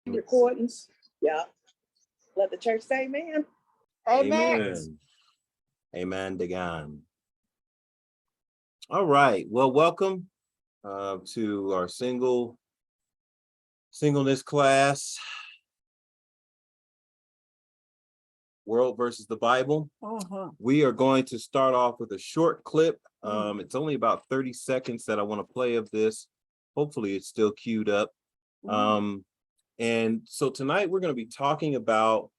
Recordings. Yeah. Let the church say amen. Amen. Amen. Dagan. All right. Well, welcome to our singleness class, World versus the Bible. We are going to start off with a short clip. It's only about 30 seconds that I want to play of this. Hopefully it's still queued up. And so tonight we're going to be talking about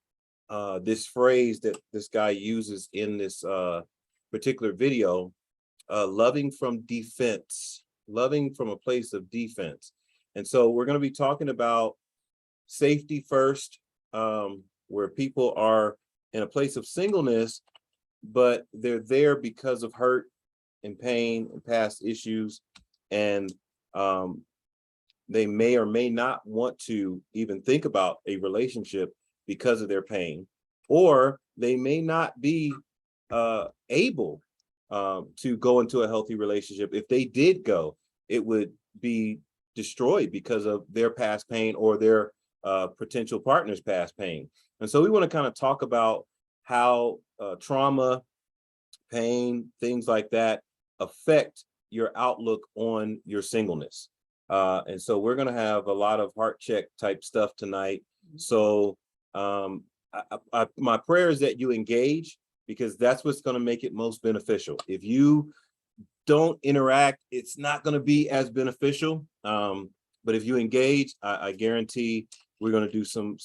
this phrase that this guy uses in this particular video, loving from defense, loving from a place of defense. And so we're going to be talking about safety first, where people are in a place of singleness, but they're there because of hurt and pain and past issues. And they may or may not want to even think about a relationship because of their pain, or they may not be able to go into a healthy relationship. If they did go, it would be destroyed because of their past pain or their potential partner's past pain. And so we want to kind of talk about how trauma, pain, things like that affect your outlook on your singleness. And so we're going to have a lot of heart check type stuff tonight. So my prayer is that you engage, because that's what's going to make it most beneficial. If you don't interact, it's not going to be as beneficial. But if you engage, I guarantee we're going to do some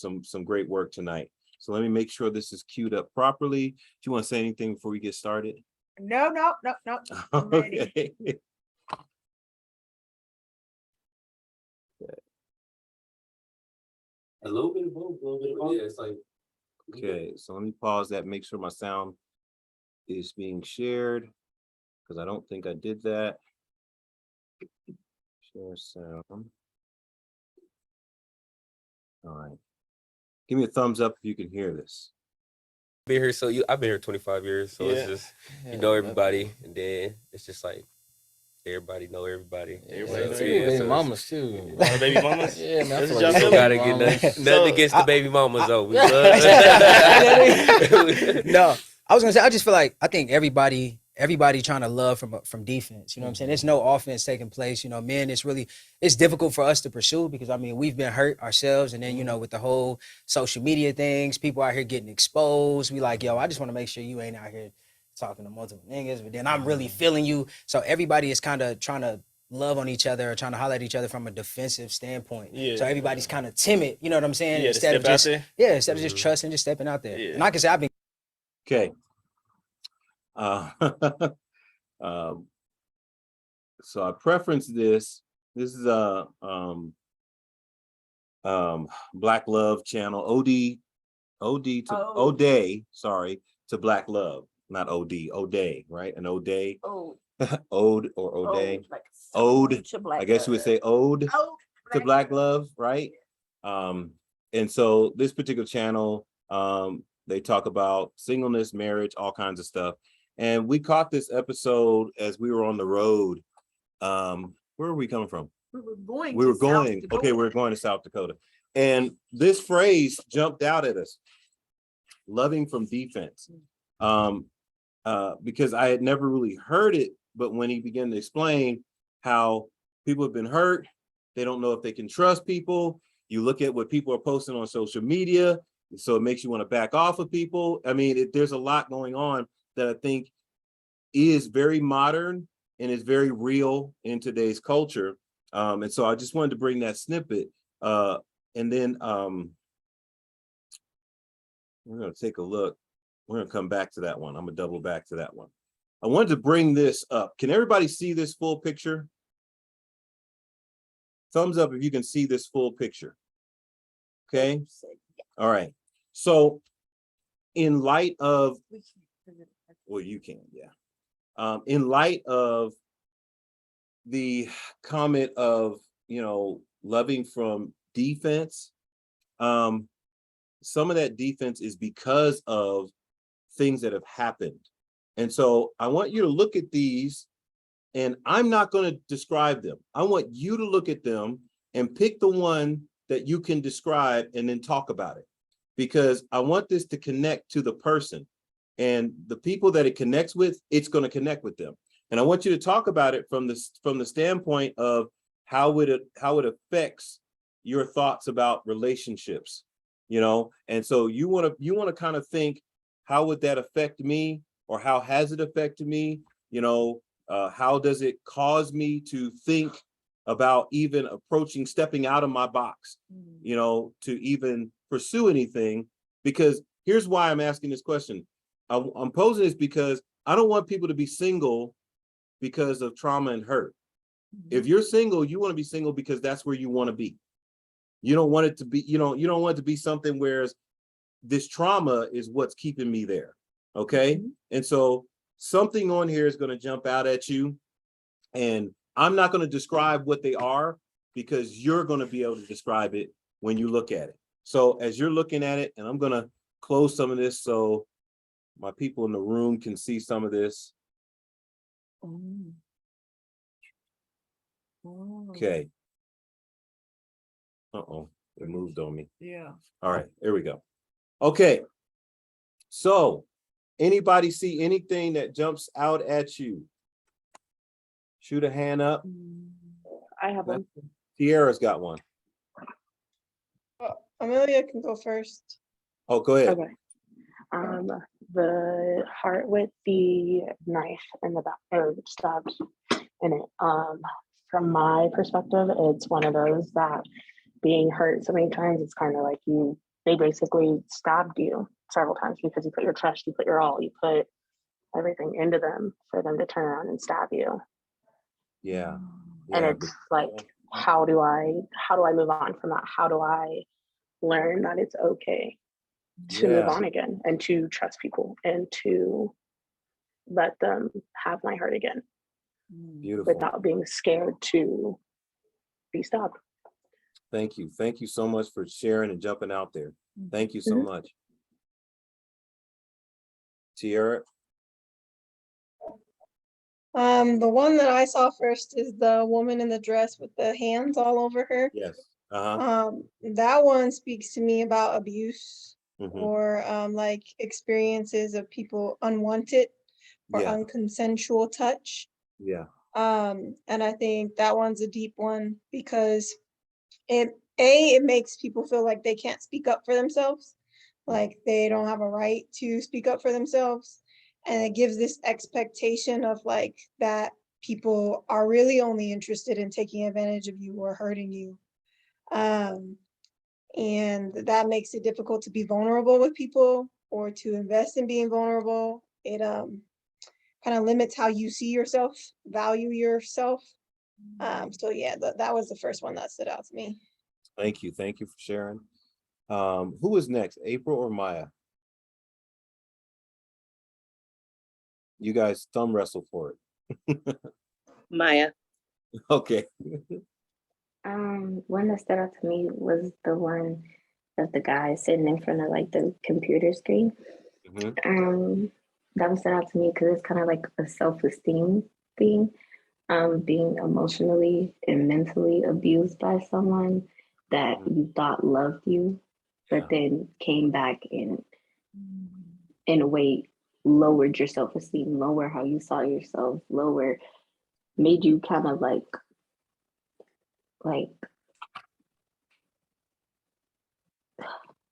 great work tonight. So let me make sure this is queued up properly. Do you want to say anything before we get started? No. Okay. A little bit of both, yeah, it's like. Okay, so let me pause that, make sure my sound is being shared, because I don't think I did that. Share sound. All right. Give me a thumbs up if you can hear this. Been here, I've been here 25 years, so it's just, you know everybody, and then it's just like, everybody know everybody. Baby mamas too. Baby mamas? Yeah, man. You gotta get nothing against the baby mamas though. We love. No, I was gonna say, I just feel like I think everybody trying to love from defense. You know what I'm saying? There's no offense taking place. You know, men, it's difficult for us to pursue, because I mean we've been hurt ourselves, and then you know with the whole social media things, people out here getting exposed. We like, yo, I just want to make sure you ain't out here talking to multiple niggas, but then I'm really feeling you. So everybody is kind of trying to love on each other or trying to holler at each other from a defensive standpoint. Yeah. So everybody's kind of timid, you know what I'm saying? Yeah, instead of just just trusting, just stepping out there. Yeah. And I can say I've been. Okay. So I preference this. This is a Black Love channel, O'Day, sorry, to Black Love. Not OD, O'Day, right? An O'Day, Ode or O'Day, Ode. I guess you would say Ode to Black Love, right? And so this particular channel, they talk about singleness, marriage, all kinds of stuff. And we caught this episode as we were on the road. Where were we coming from? We were going to South Dakota. And this phrase jumped out at us, loving from defense. Because I had never really heard it, but when he began to explain how people have been hurt, they don't know if they can trust people. You look at what people are posting on social media, so it makes you want to back off of people. I mean, there's a lot going on that I think is very modern and is very real in today's culture. And so I just wanted to bring that snippet. And then we're going to take a look. We're going to come back to that one. I'm going to double back to that one. I wanted to bring this up. Can everybody see this full picture? Thumbs up if you can see this full picture. Okay. All right. So in light of, well, you can, yeah. In light of the comment of, loving from defense, some of that defense is because of things that have happened. And so I want you to look at these, and I'm not going to describe them. I want you to look at them and pick the one that you can describe and then talk about it, because I want this to connect to the person, and the people that it connects with, it's going to connect with them. And I want you to talk about it from the standpoint of how it affects your thoughts about relationships, you know. And so you want to kind of think, how would that affect me, or how has it affected me? You know, how does it cause me to think about even stepping out of my box, you know, to even pursue anything? Because here's why I'm asking this question. I'm posing this because I don't want people to be single because of trauma and hurt. If you're single, you want to be single because that's where you want to be. You don't want it to be, you don't want it to be something where this trauma is what's keeping me there. Okay. And so something on here is going to jump out at you, and I'm not going to describe what they are, because you're going to be able to describe it when you look at it. So as you're looking at it, and I'm going to close some of this so my people in the room can see some of this. Okay. Uh-oh, it moved on me. Yeah. All right, there we go. Okay. So anybody see anything that jumps out at you? Shoot a hand up. I have one. Tierra's got one. Amelia can go first. Oh, go ahead. Okay. The heart with the knife in the back, or stabbed in it. From my perspective, it's one of those that being hurt so many times, it's kind of like they basically stabbed you several times, because you put your trust, you put your all, you put everything into them for them to turn around and stab you. Yeah. And it's like, how do I move on from that? How do I learn that it's okay to move on again, and to trust people, and to let them have my heart again? Beautiful. Without being scared to be stopped. Thank you. Thank you so much for sharing and jumping out there. Thank you so much. Tierra? The one that I saw first is the woman in the dress with the hands all over her. Yes. Uh-huh. That one speaks to me about abuse, Mhm. or like experiences of people unwanted or Yeah. unconsensual touch. Yeah. And I think that one's a deep one, because it makes people feel like they can't speak up for themselves, like they don't have a right to speak up for themselves. And it gives this expectation of like that people are really only interested in taking advantage of you or hurting you. And that makes it difficult to be vulnerable with people, or to invest in being vulnerable. It kind of limits how you see yourself, value yourself. So yeah, that was the first one that stood out to me. Thank you. Thank you for sharing. Who is next, April or Maya? You guys thumb wrestle for it. Maya. Okay. One that stood out to me was the one of the guy sitting in front of like the computer screen. That one stood out to me because it's kind of like a self-esteem thing. Being emotionally and mentally abused by someone that you thought loved you, but then came back and in a way lowered your self-esteem, lower how you saw yourself, made you kind of like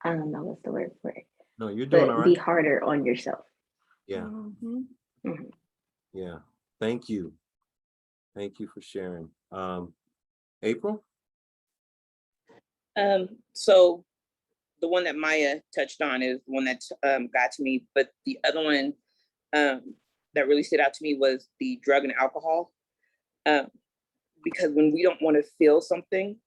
I don't know what's the word for it. No, you're doing all right. Be harder on yourself. Yeah. Yeah. Thank you. Thank you for sharing. April? So the one that Maya touched on is the one that got to me, but the other one that really stood out to me was the drug and alcohol. Because when we don't want to feel something,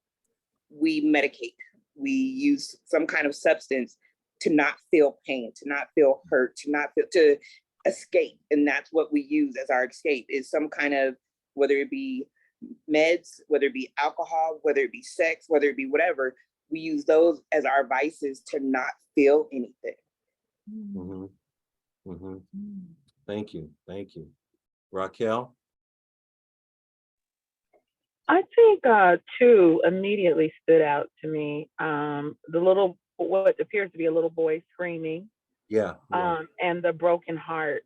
we medicate. We use some kind of substance to not feel pain, to not feel hurt, to escape. And that's what we use as our escape, is some kind of, whether it be meds, whether it be alcohol, whether it be sex, whether it be whatever, we use those as our vices to not feel anything. Thank you. Thank you. Raquel? I think two immediately stood out to me. What appears to be a little boy screaming, Yeah, yeah. and the broken heart.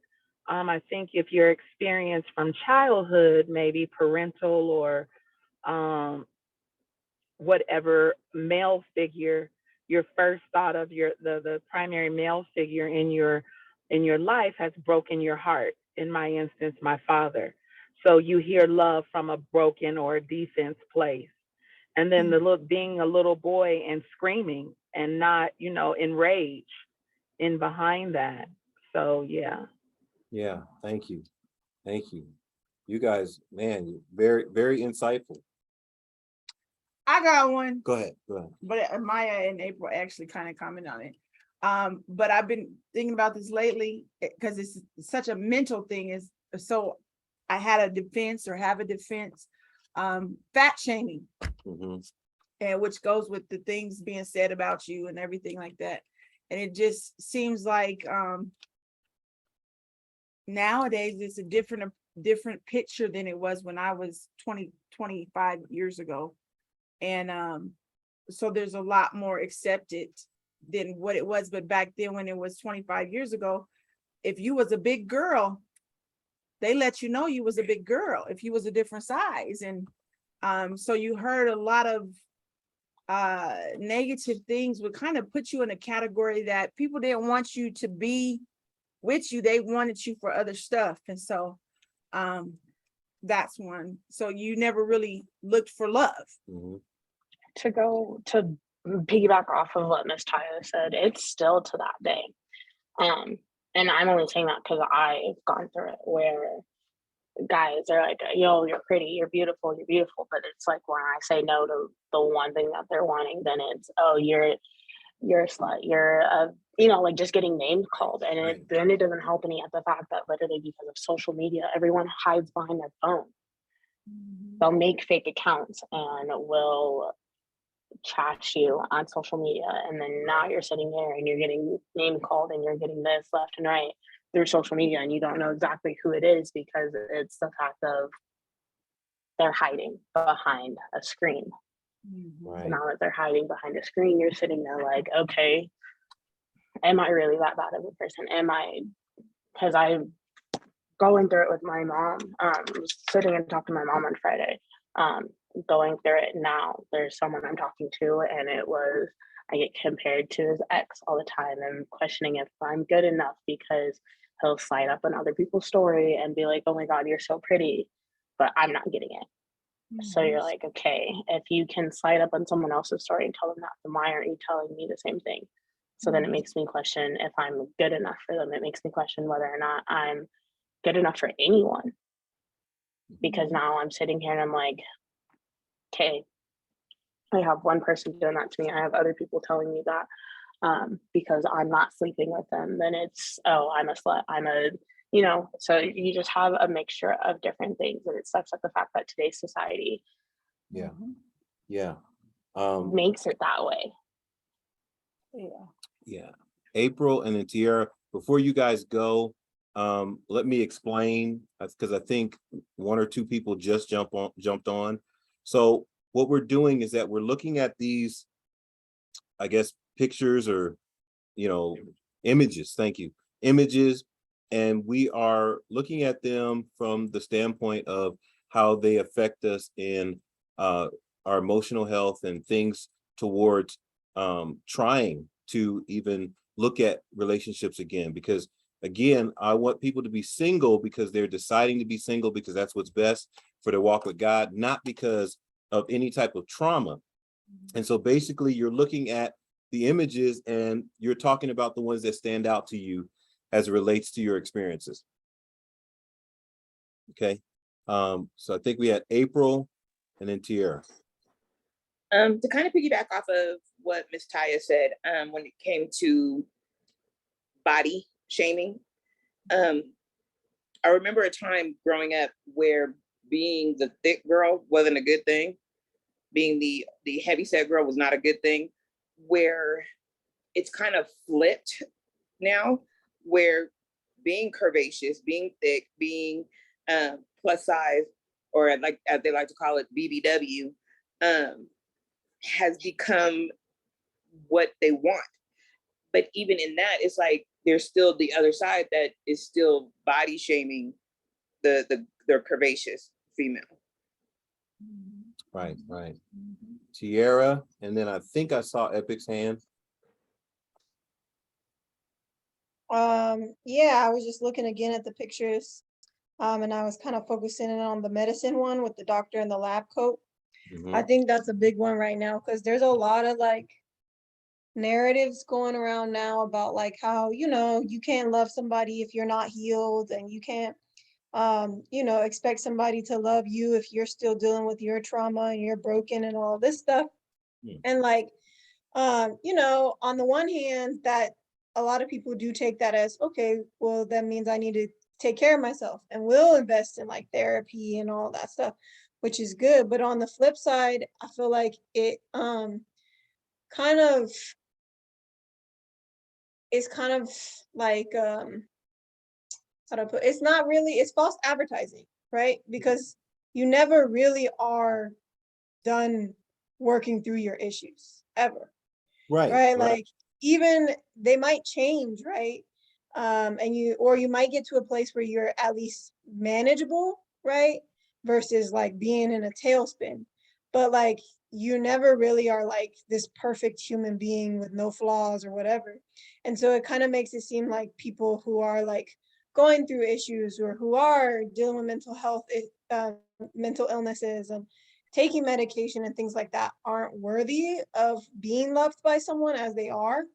I think if your experience from childhood, maybe parental or um, whatever male figure, your first thought of the primary male figure in your life has broken your heart. In my instance, my father. So you hear love from a broken or a defense place. And then the look being a little boy and screaming and not, enraged in behind that. So yeah. Yeah, thank you. Thank you. You guys, man, very, very insightful. I got one, Go ahead, go ahead. but Maya and April actually kind of comment on it. But I've been thinking about this lately because it's such a mental thing. Is so I had a defense or have a defense, fat shaming, Mhm. and which goes with the things being said about you and everything like that. And it just seems like nowadays it's a different picture than it was when I was 25 years ago. And so there's a lot more accepted than what it was. But back then, when it was 25 years ago, if you was a big girl, they let you know you was a big girl if you was a different size. And so you heard a lot of negative things would kind of put you in a category that people didn't want you to be with you. They wanted you for other stuff. And so that's one. So you never really looked for love. Mhm. To piggyback off of what Miss Tyler said, it's still to that day. And I'm only saying that because I've gone through it where guys are like, yo, you're pretty, you're beautiful, but it's like when I say no to the one thing that they're wanting, then it's, oh, you're a slut, you're a, like just getting name called. And then it doesn't help any at the fact that literally because of social media, everyone hides behind their phone. They'll make fake accounts and will trash you on social media, and then now you're sitting there and you're getting name called and you're getting this left and right through social media, and you don't know exactly who it is because it's the fact of they're hiding behind a screen. Right. So now that they're hiding behind a screen, you're sitting there like, okay, am I really that bad of a person? Am I? Because I'm going through it with my mom. Sitting and talking to my mom on Friday. Going through it now. There's someone I'm talking to, and I get compared to his ex all the time and questioning if I'm good enough because he'll slide up on other people's story and be like, oh my God, you're so pretty, but I'm not getting it. So you're like, okay, if you can slide up on someone else's story and tell them that, then why aren't you telling me the same thing? So then it makes me question if I'm good enough for them. It makes me question whether or not I'm good enough for anyone. Because now I'm sitting here and I'm like, okay, I have one person doing that to me. I have other people telling me that because I'm not sleeping with them. Then it's, oh, I'm a slut. So you just have a mixture of different things. And it sucks at the fact that today's society makes it that way. Yeah. April and then Tiara, before you guys go, let me explain, because I think one or two people just jumped on. So what we're doing is that we're looking at these, I guess, pictures or, images. Thank you. Images. And we are looking at them from the standpoint of how they affect us in our emotional health and things towards trying to even look at relationships again. Because again, I want people to be single because they're deciding to be single because that's what's best for their walk with God, not because of any type of trauma. And so basically you're looking at the images and you're talking about the ones that stand out to you as it relates to your experiences. Okay. So I think we had April and then Tiara. To kind of piggyback off of what Miss Taya said, when it came to body shaming, I remember a time growing up where being the thick girl wasn't a good thing. Being the heavyset girl was not a good thing, where it's kind of flipped now, where being curvaceous, being thick, being plus size or like as they like to call it, BBW, has become what they want. But even in that, it's like there's still the other side that is still body shaming the curvaceous female. Right. Tierra, and then I think I saw Epic's hand. Yeah, I was just looking again at the pictures. And I was kind of focusing in on the medicine one with the doctor in the lab coat. I think that's a big one right now because there's a lot of like narratives going around now about like how, you can't love somebody if you're not healed, and you can't expect somebody to love you if you're still dealing with your trauma and you're broken and all this stuff. And like, on the one hand, that a lot of people do take that as, okay, well, that means I need to take care of myself and will invest in like therapy and all that stuff, which is good. But on the flip side, I feel like it kind of is kind of like how to put, it's not really, it's false advertising, right? Because you never really are done working through your issues ever. Right. Like even they might change, right? And you might get to a place where you're at least manageable, right? Versus like being in a tailspin. But like you never really are like this perfect human being with no flaws or whatever. And so it kind of makes it seem like people who are like going through issues or who are dealing with mental health, mental illnesses and taking medication and things like that aren't worthy of being loved by someone as they are.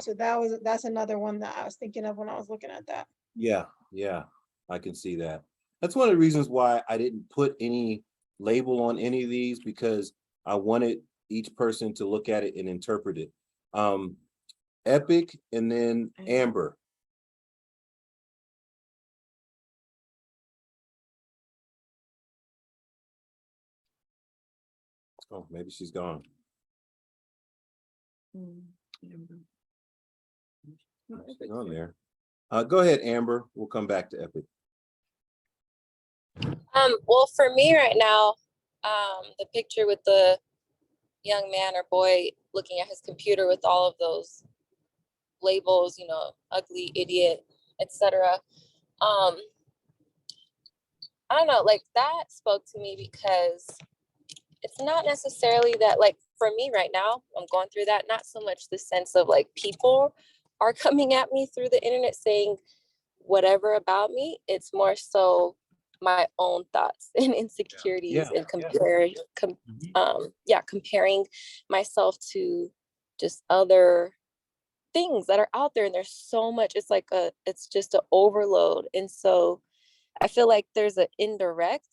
So that's another one that I was thinking of when I was looking at that. Yeah, I can see that. That's one of the reasons why I didn't put any label on any of these, because I wanted each person to look at it and interpret it. Epic and then Amber. Oh, maybe she's gone. She's on there. Go ahead, Amber. We'll come back to Epic. Well, for me right now, the picture with the young man or boy looking at his computer with all of those labels, ugly, idiot, etc. I don't know, like that spoke to me because it's not necessarily that, like, for me right now, I'm going through that, not so much the sense of like people are coming at me through the internet saying whatever about me. It's more so my own thoughts and insecurities and comparing myself to just other things that are out there. And there's so much, it's just an overload. And so I feel like there's an indirect,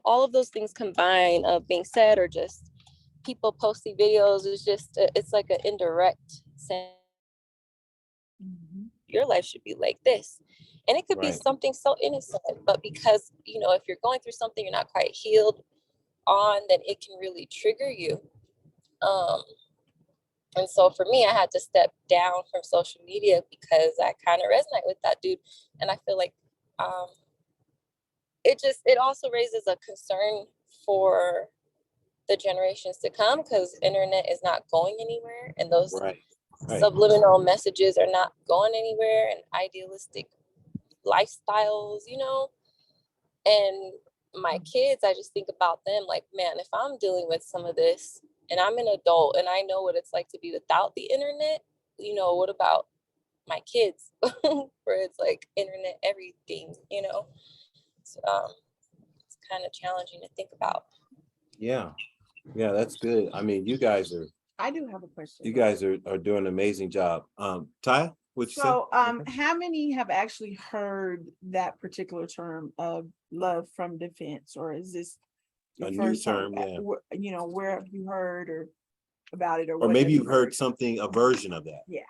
all of those things combined of being said, or just people posting videos, is just, it's like an indirect sense. Your life should be like this. And it could be something so innocent, but because, if you're going through something you're not quite healed on, then it can really trigger you. And so for me, I had to step down from social media because I kind of resonate with that dude. And I feel like it also raises a concern for the generations to come, because internet is not going anywhere, and those subliminal messages are not going anywhere, and idealistic lifestyles, and my kids, I just think about them like, man, if I'm dealing with some of this and I'm an adult and I know what it's like to be without the internet, what about my kids? Where it's like internet everything, So, it's kind of challenging to think about. Yeah, that's good. I mean, I do have a question. You guys are doing an amazing job. Taya, what you say? How many have actually heard that particular term of love from defense, or is this a new term? Where have you heard or about it, or maybe you've heard something, a version of that? Yeah.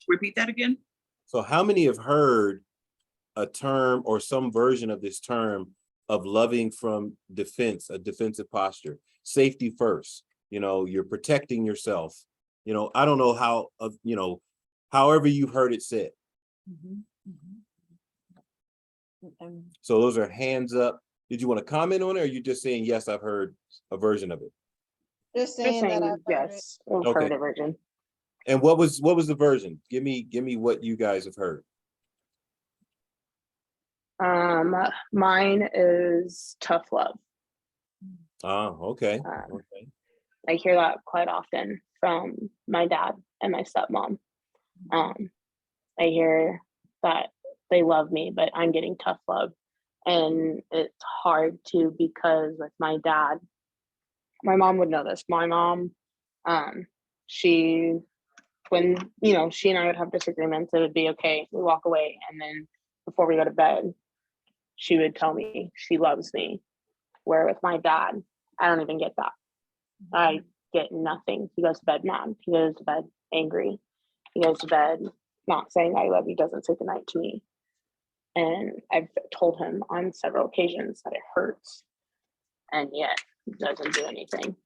Repeat that again. So how many have heard a term or some version of this term of loving from defense, a defensive posture, safety first? You're protecting yourself You know, I don't know how, you know, however you've heard it said. So those are hands up. Did you want to comment on it, or are you just saying, yes, I've heard a version of it? Just saying that I've heard it. yes, I've Okay. heard a version. And what was the version? Give me what you guys have heard. Mine is tough love. Oh, okay. Okay. I hear that quite often from my dad and my stepmom. I hear that they love me, but I'm getting tough love. And it's hard to, because with my dad, my mom would know this. My mom, she, when, you know, she and I would have disagreements, it would be okay. We walk away. And then before we go to bed, she would tell me she loves me. Where with my dad, I don't even get that. I get nothing. He goes to bed mad. He goes to bed angry. He goes to bed not saying I love you, doesn't say goodnight to me. And I've told him on several occasions that it hurts, and yet doesn't do anything.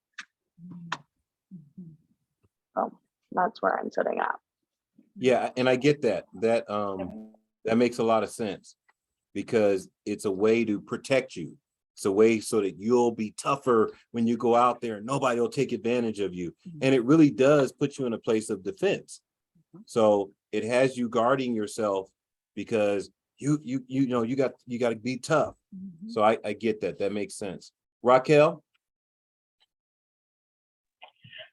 So that's where I'm sitting at. Yeah, and I get that. That makes a lot of sense, because it's a way to protect you. It's a way so that you'll be tougher when you go out there and nobody will take advantage of you. And it really does put you in a place of defense. So it has you guarding yourself, because you know you got to be tough. So I get that. That makes sense. Raquel?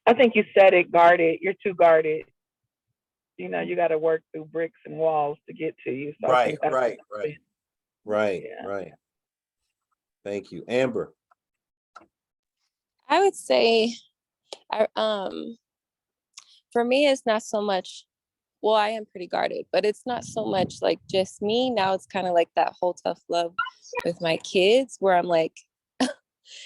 I think you said it, guarded. You're too guarded. You know, you got to work through bricks and walls to get to you. So I think that's Right. Thank you. Amber? I would say, for me, it's not so much, well, I am pretty guarded, but it's not so much like just me. Now it's kind of like that whole tough love with my kids, where I'm like,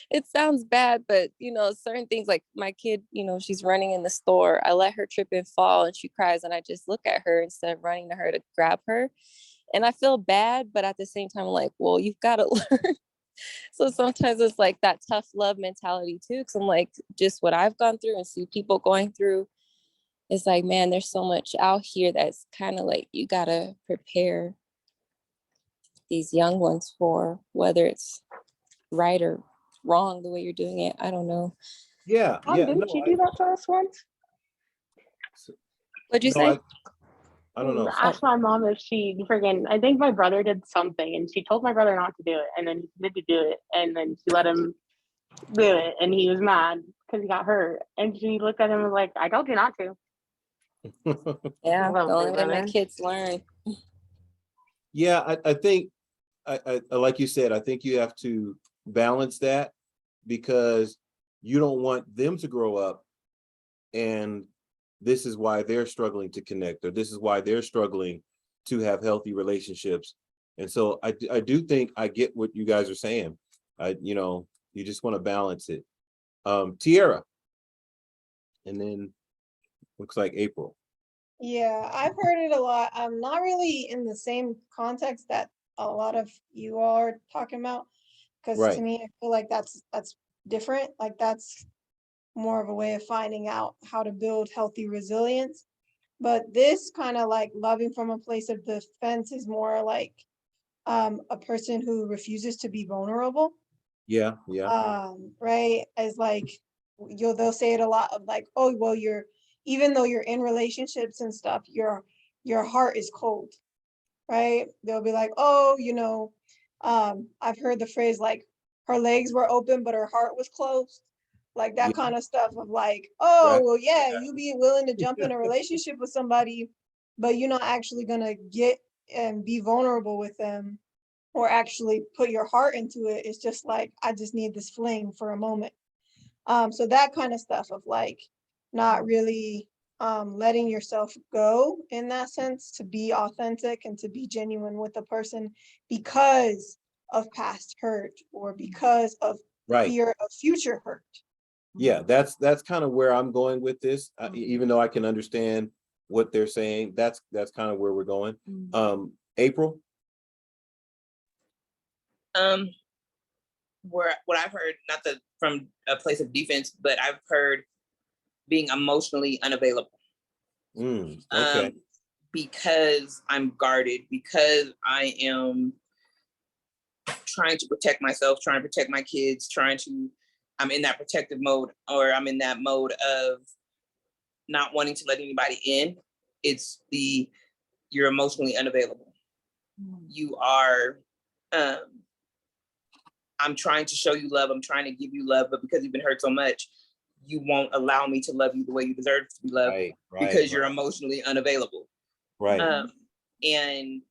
it sounds bad, but you know, certain things, like my kid, you know, she's running in the store. I let her trip and fall and she cries, and I just look at her instead of running to her to grab her. And I feel bad, but at the same time, I'm like, well, you've got to learn. So sometimes it's like that tough love mentality too. Cause I'm like, just what I've gone through and see people going through, it's like, man, there's so much out here that's kind of like, you gotta prepare these young ones for whether it's right or wrong the way you're doing it. I don't know. Yeah. Didn't you do that to us once? What'd you say? I don't know. Asked my mom if she friggin', I think my brother did something, and she told my brother not to do it, and then he committed to do it, and then she let him do it, and he was mad because he got hurt. And she looked at him and was like, I told you not to. Yeah, the only way my brother. kids learn. Yeah, I think, I like you said, I think you have to balance that, because you don't want them to grow up and this is why they're struggling to connect, or this is why they're struggling to have healthy relationships. And so I do think I get what you guys are saying. You know, you just want to balance it. Tierra, and then looks like April. Yeah, I've heard it a lot. I'm not really in the same context that a lot of you all are talking about, because Right. to me, I feel like that's different. Like that's more of a way of finding out how to build healthy resilience. But this kind of like loving from a place of defense is more like a person who refuses to be vulnerable. Yeah. Right, as like they'll say it a lot of like, oh well, even though you're in relationships and stuff, your heart is cold, right? They'll be like, oh, you know, I've heard the phrase like her legs were open but her heart was closed, like that kind of stuff of like, oh well, yeah, you be willing to jump in a relationship with somebody, but you're not actually gonna get and be vulnerable with them or actually put your heart into it. It's just like, I just need this fling for a moment. So that kind of stuff of like not really letting yourself go in that sense, to be authentic and to be genuine with a person because of past hurt or because of fear of future hurt. Yeah, that's kind of where I'm going with this. Even though I can understand what they're saying, that's kind of where we're going. April? What I've heard, not from a place of defense, but I've heard being emotionally unavailable. Okay. Because I'm guarded, because I am trying to protect myself, trying to protect my kids, I'm in that protective mode, or I'm in that mode of not wanting to let anybody in. It's you're emotionally unavailable. You are, I'm trying to show you love, I'm trying to give you love, but because you've been hurt so much, you won't allow me to love you the way you deserve to be loved, because you're emotionally unavailable. Right. And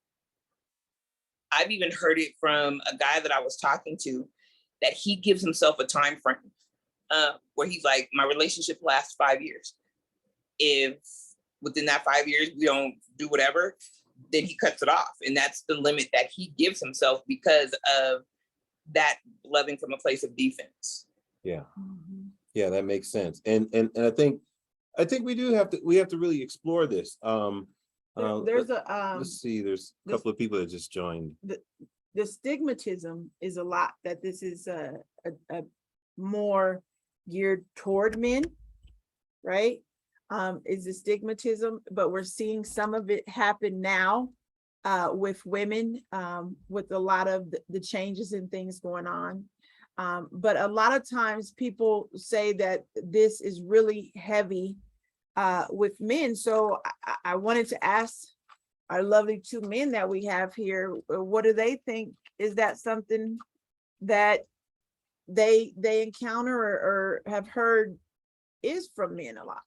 I've even heard it from a guy that I was talking to, that he gives himself a time frame where he's like, my relationship lasts 5 years. If within that 5 years we don't do whatever, then he cuts it off. And that's the limit that he gives himself, because of that loving from a place of defense. Yeah. Yeah, that makes sense. And I think we have to really explore this. There's let's see, there's a couple of people that just joined. The stigmatism is a lot, that this is a more geared toward men, right? Is the stigmatism, but we're seeing some of it happen now with women, with a lot of the changes and things going on. But a lot of times people say that this is really heavy with men. So I wanted to ask our lovely two men that we have here, what do they think? Is that something that they encounter or have heard is from men a lot?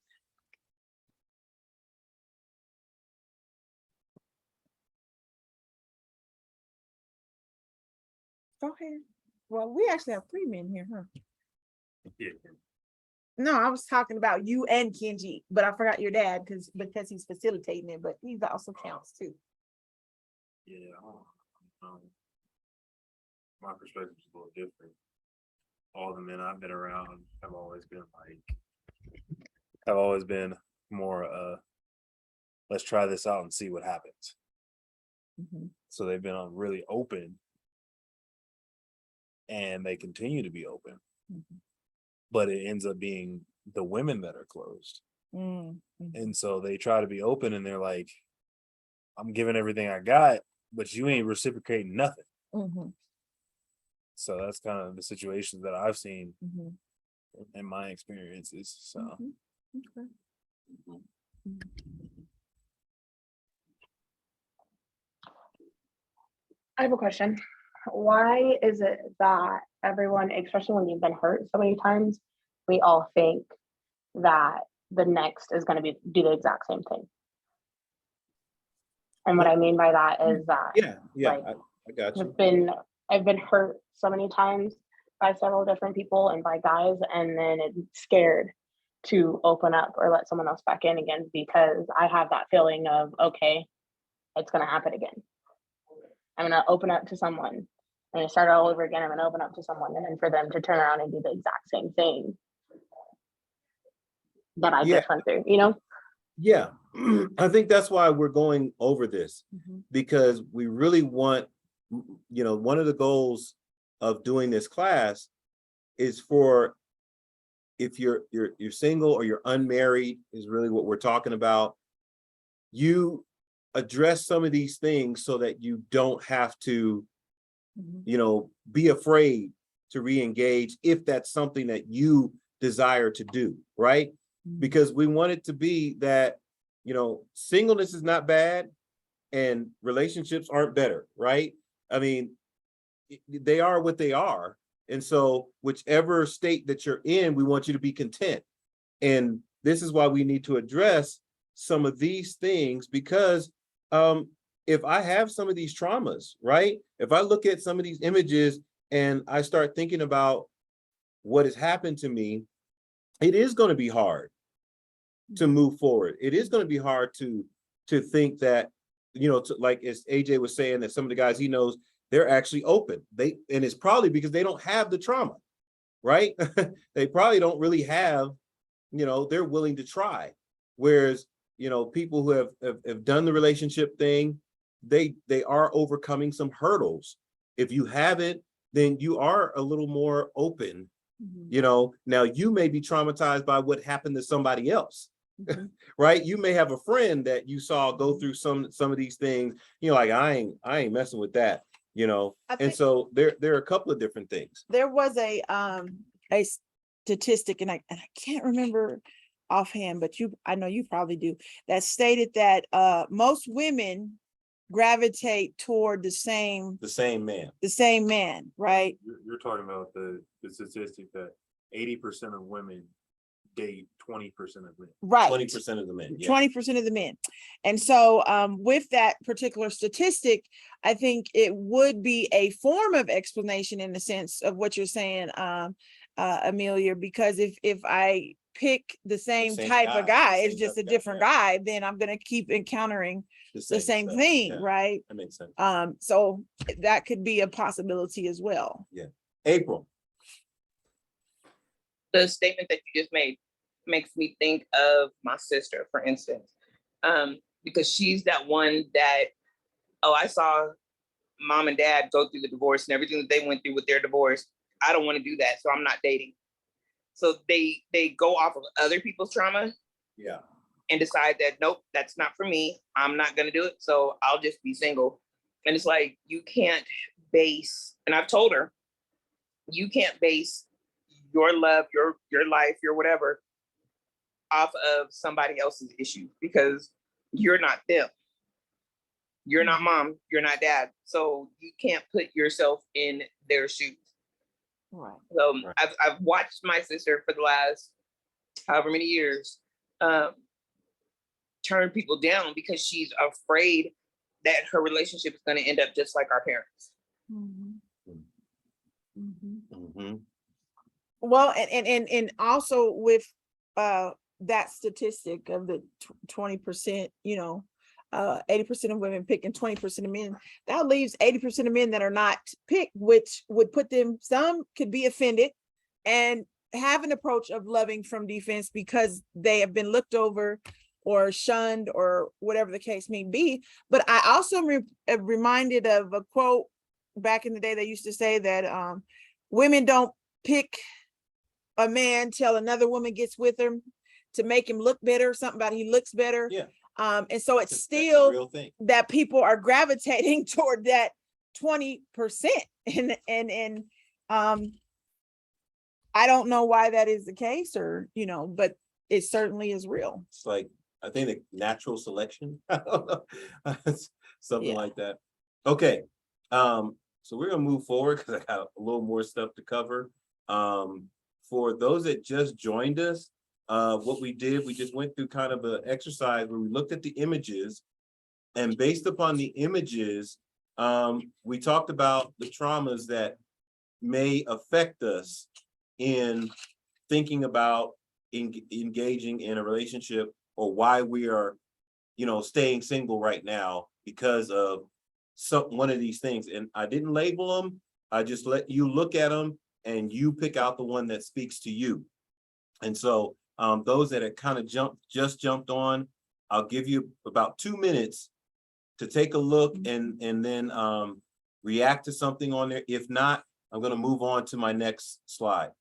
Go ahead. Well, we actually have 3 men here, huh? Yeah. No, I was talking about you and Kenji, but I forgot your dad because he's facilitating it, but he also counts too. Yeah. My perspective is a little different. All the men I've been around have always been more let's try this out and see what happens. So they've been really open, and they continue to be open. But it ends up being the women that are closed. And so they try to be open, and they're like, I'm giving everything I got, but you ain't reciprocating nothing. So that's kind of the situations that I've seen in my experiences. So I have a question. Why is it that everyone, especially when you've been hurt so many times, we all think that the next is going to do the exact same thing? And what I mean by that is that, like, I got you. I've been hurt so many times by several different people and by guys, and then it's scared to open up or let someone else back in again, because I have that feeling of, okay, it's going to happen again. I'm going to open up to someone. I'm going to start all over again. I'm going to open up to someone, and then for them to turn around and do the exact same thing that I just went through, you know? Yeah, I think that's why we're going over this, because we really want, one of the goals of doing this class is for, if you're single or you're unmarried, is really what we're talking about. You address some of these things so that you don't have to, be afraid to re-engage if that's something that you desire to do, right? Because we want it to be that, singleness is not bad and relationships aren't better, right? I mean, they are what they are. And so whichever state that you're in, we want you to be content. And this is why we need to address some of these things, because if I have some of these traumas, right? If I look at some of these images and I start thinking about what has happened to me, it is going to be hard to move forward. It is going to be hard to think that, like as AJ was saying, that some of the guys he knows, they're actually open. And it's probably because they don't have the trauma, right? They probably don't really have, they're willing to try. Whereas, people who have done the relationship thing, they are overcoming some hurdles. If you haven't, then you are a little more open You know, now you may be traumatized by what happened to somebody else. Mhm. Right? You may have a friend that you saw go through some of these things. You know, like I ain't messing with that, you know. I And think so there are a couple of different things. there was a statistic, and I can't remember offhand, but I know you probably do, that stated that most women gravitate toward the same man, right? You're talking about the statistic that 80% of women date 20% of men. Right. 20% of the men. Yeah. 20% of the men. And so with that particular statistic, I think it would be a form of explanation in the sense of what you're saying, Amelia, because if I pick the same type of guy, it's just a different guy, then I'm going to keep encountering the same stuff. thing, Yeah, right? that makes sense. So that could be a possibility as well. Yeah. April. The statement that you just made makes me think of my sister, for instance, because she's that one that, oh, I saw mom and dad go through the divorce and everything that they went through with their divorce. I don't want to do that, so I'm not dating. So they go off of other people's trauma, yeah, and decide that nope, that's not for me. I'm not gonna do it, so I'll just be single. And it's like you can't base, and I've told her, you can't base your love, your life, your whatever off of somebody else's issue, because you're not them. You're not mom, you're not dad. So you can't put yourself in their shoes. Right. So I've watched my sister for the last however many years turn people down because she's afraid that her relationship is going to end up just like our parents. Well, and also with that statistic of the 20%, 80% of women picking 20% of men, that leaves 80% of men that are not picked, which would put them, some could be offended and have an approach of loving from defense because they have been looked over or shunned or whatever the case may be. But I also am reminded of a quote back in the day. They used to say that women don't pick a man till another woman gets with him to make him look better, something about he looks better. Yeah. And so it's still that people are gravitating toward that 20%. And I don't know why that is the case, or, but it certainly is real. It's like, I think the natural selection. I don't know. Something like that. Okay. So we're gonna move forward because I got a little more stuff to cover. For those that just joined us, what we did, we just went through kind of an exercise where we looked at the images, and based upon the images, we talked about the traumas that may affect us in thinking about engaging in a relationship, or why we are, staying single right now because of one of these things. And I didn't label them. I just let you look at them and you pick out the one that speaks to you. And so those that had kind of just jumped on, I'll give you about 2 minutes to take a look and then react to something on there. If not, I'm going to move on to my next slide.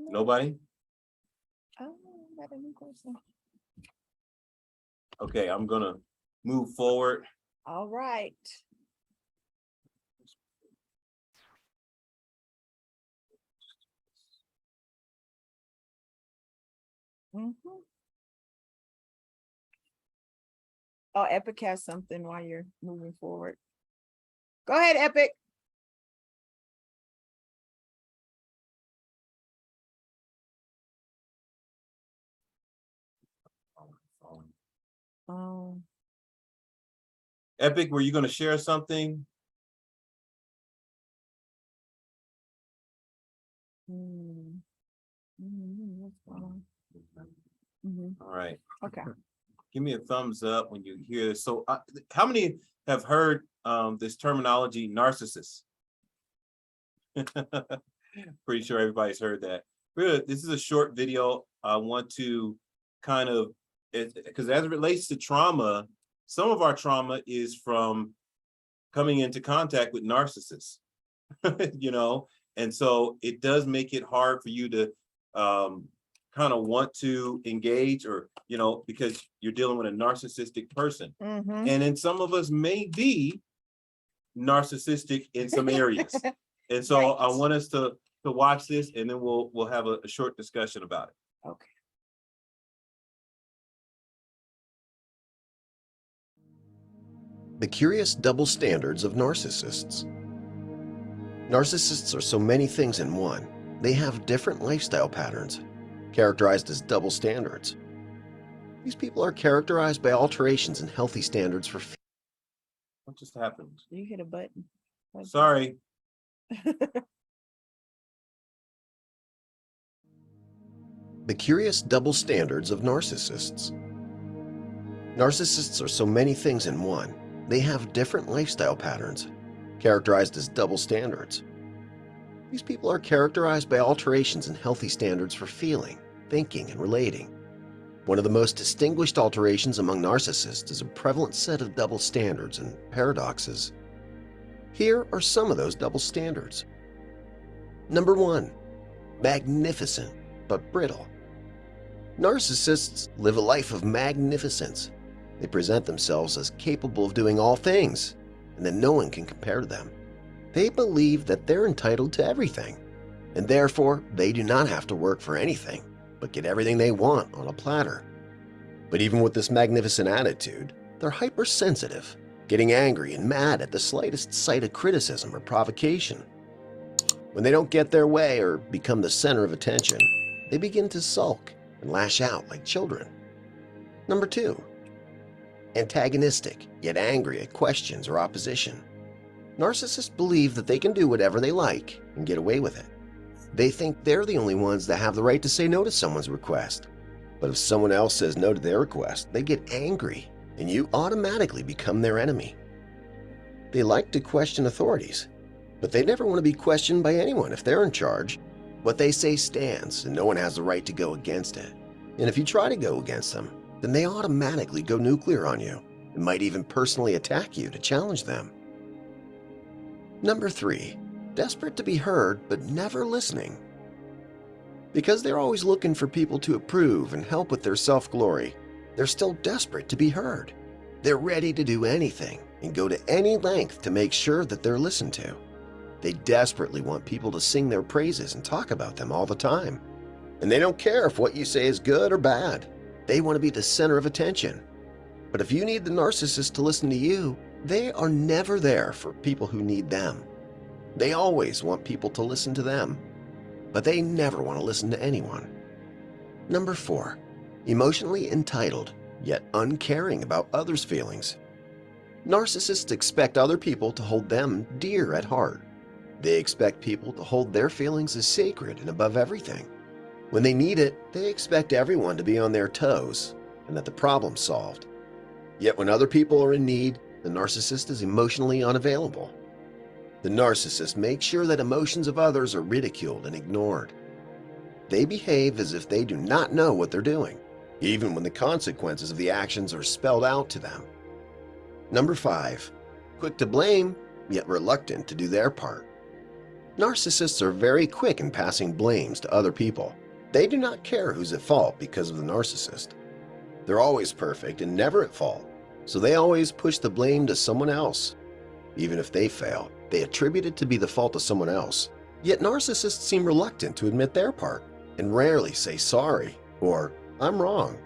Nobody? Okay, I'm gonna move forward. All right. Oh, Epic has something while you're moving forward. Go ahead, Epic. Oh. Epic, were you going to share something? What's going on? All right. Okay. Give me a thumbs up when you hear this. So how many have heard this terminology, narcissist? Pretty sure everybody's heard that. Good. This is a short video. I want to kind of, because as it relates to trauma, some of our trauma is from coming into contact with narcissists, you know, and so it does make it hard for you to kind of want to engage, or, you know, because you're dealing with a narcissistic person. And then some of us may be narcissistic in some areas. And so I want us to watch this, and then we'll have a short discussion about it. Okay. The curious double standards of narcissists. Narcissists are so many things in one. They have different lifestyle patterns, characterized as double standards. These people are characterized by alterations in healthy standards for. What just happened? You hit a button. Sorry. The curious double standards of narcissists. Narcissists are so many things in one. They have different lifestyle patterns, characterized as double standards. These people are characterized by alterations in healthy standards for feeling, thinking, and relating. One of the most distinguished alterations among narcissists is a prevalent set of double standards and paradoxes. Here are some of those double standards. Number 1, magnificent but brittle. Narcissists live a life of magnificence. They present themselves as capable of doing all things, and that no one can compare to them. They believe that they're entitled to everything, and therefore they do not have to work for anything, but get everything they want on a platter. But even with this magnificent attitude, they're hypersensitive, getting angry and mad at the slightest sight of criticism or provocation. When they don't get their way or become the center of attention, they begin to sulk and lash out like children. Number 2, antagonistic, yet angry at questions or opposition. Narcissists believe that they can do whatever they like and get away with it. They think they're the only ones that have the right to say no to someone's request. But if someone else says no to their request, they get angry, and you automatically become their enemy. They like to question authorities, but they never want to be questioned by anyone if they're in charge. What they say stands, and no one has the right to go against it. And if you try to go against them, then they automatically go nuclear on you and might even personally attack you to challenge them. Number 3, desperate to be heard but never listening. Because they're always looking for people to approve and help with their self-glory, they're still desperate to be heard. They're ready to do anything and go to any length to make sure that they're listened to. They desperately want people to sing their praises and talk about them all the time. And they don't care if what you say is good or bad. They want to be the center of attention. But if you need the narcissist to listen to you, they are never there for people who need them. They always want people to listen to them, but they never want to listen to anyone. Number 4, emotionally entitled, yet uncaring about others' feelings. Narcissists expect other people to hold them dear at heart. They expect people to hold their feelings as sacred and above everything. When they need it, they expect everyone to be on their toes and that the problem's solved. Yet when other people are in need, the narcissist is emotionally unavailable. The narcissist makes sure that emotions of others are ridiculed and ignored. They behave as if they do not know what they're doing, even when the consequences of the actions are spelled out to them. Number 5, quick to blame, yet reluctant to do their part. Narcissists are very quick in passing blames to other people. They do not care who's at fault because of the narcissist. They're always perfect and never at fault, so they always push the blame to someone else. Even if they fail, they attribute it to be the fault of someone else. Yet narcissists seem reluctant to admit their part and rarely say sorry or "I'm wrong."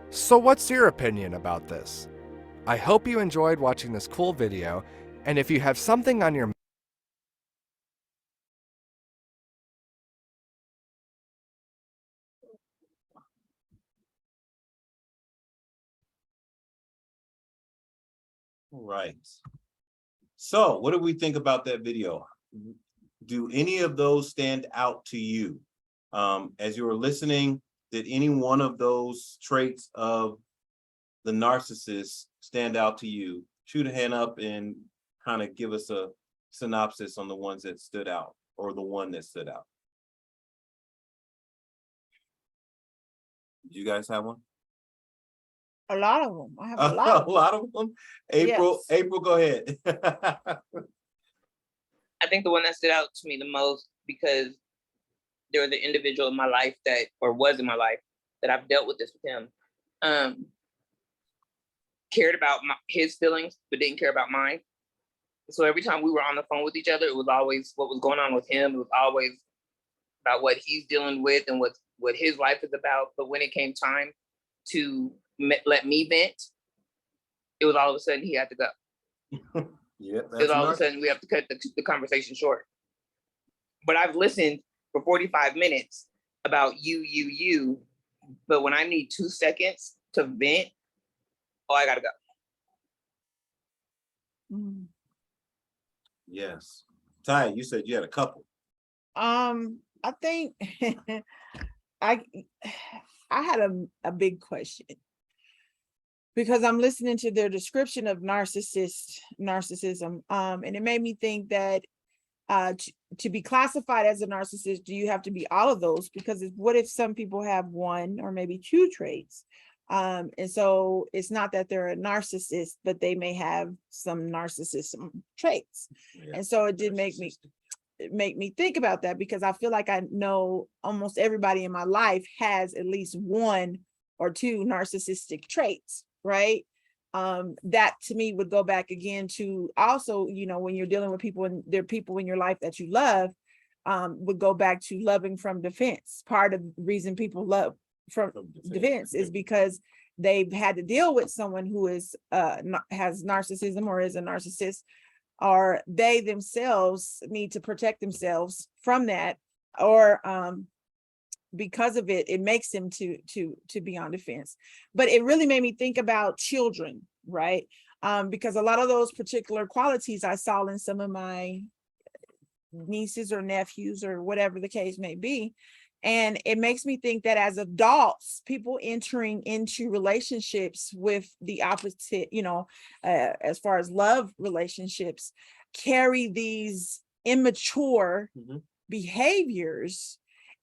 So what's your opinion about this? I hope you enjoyed watching this cool video, and if you have something on your All right. So what do we think about that video? Do any of those stand out to you? As you were listening, did any one of those traits of the narcissist stand out to you? Shoot a hand up and kind of give us a synopsis on the ones that stood out, or the one that stood out. Did you guys have one? A lot of them. I have a lot. A lot of them. April, Yes. April, go ahead. I think the one that stood out to me the most, because there was an individual in my life that, or was in my life, that I've dealt with this with him, cared about his feelings, but didn't care about mine. So every time we were on the phone with each other, it was always what was going on with him. It was always about what he's dealing with and what his life is about. But when it came time to let me vent, it was all of a sudden he had to go. Yeah, It was all of a sudden we have to cut the conversation short. But I've listened for 45 minutes about you, but when I need 2 seconds to vent, oh, I gotta go. Yes. Ty, you said you had a couple. I think I had a big question, because I'm listening to their description of narcissism, and it made me think that to be classified as a narcissist, do you have to be all of those? Because what if some people have one or maybe two traits? And so it's not that they're a narcissist, but they may have some narcissism traits. Yeah. And so it did make me think about that, because I feel like I know almost everybody in my life has at least one or two narcissistic traits, right? That to me would go back again to also, when you're dealing with people and there are people in your life that you love, would go back to loving from defense. Part of the reason people love from defense is because they've had to deal with someone who is has narcissism or is a narcissist, or they themselves need to protect themselves from that, or because of it, it makes them to be on defense. But it really made me think about children, right? Because a lot of those particular qualities I saw in some of my nieces or nephews or whatever the case may be. And it makes me think that as adults, people entering into relationships with the opposite, as far as love relationships, carry these immature behaviors.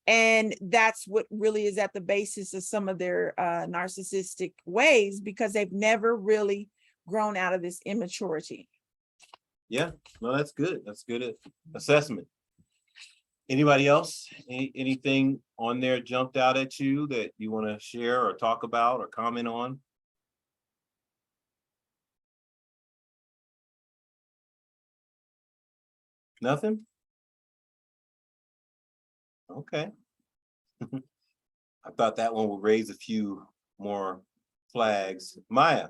And that's what really is at the basis of some of their narcissistic ways, because they've never really grown out of this immaturity. Yeah, no, that's good. That's good assessment. Anybody else? Anything on there jumped out at you that you want to share or talk about or comment on? Nothing? Okay. I thought that one would raise a few more flags. Maya.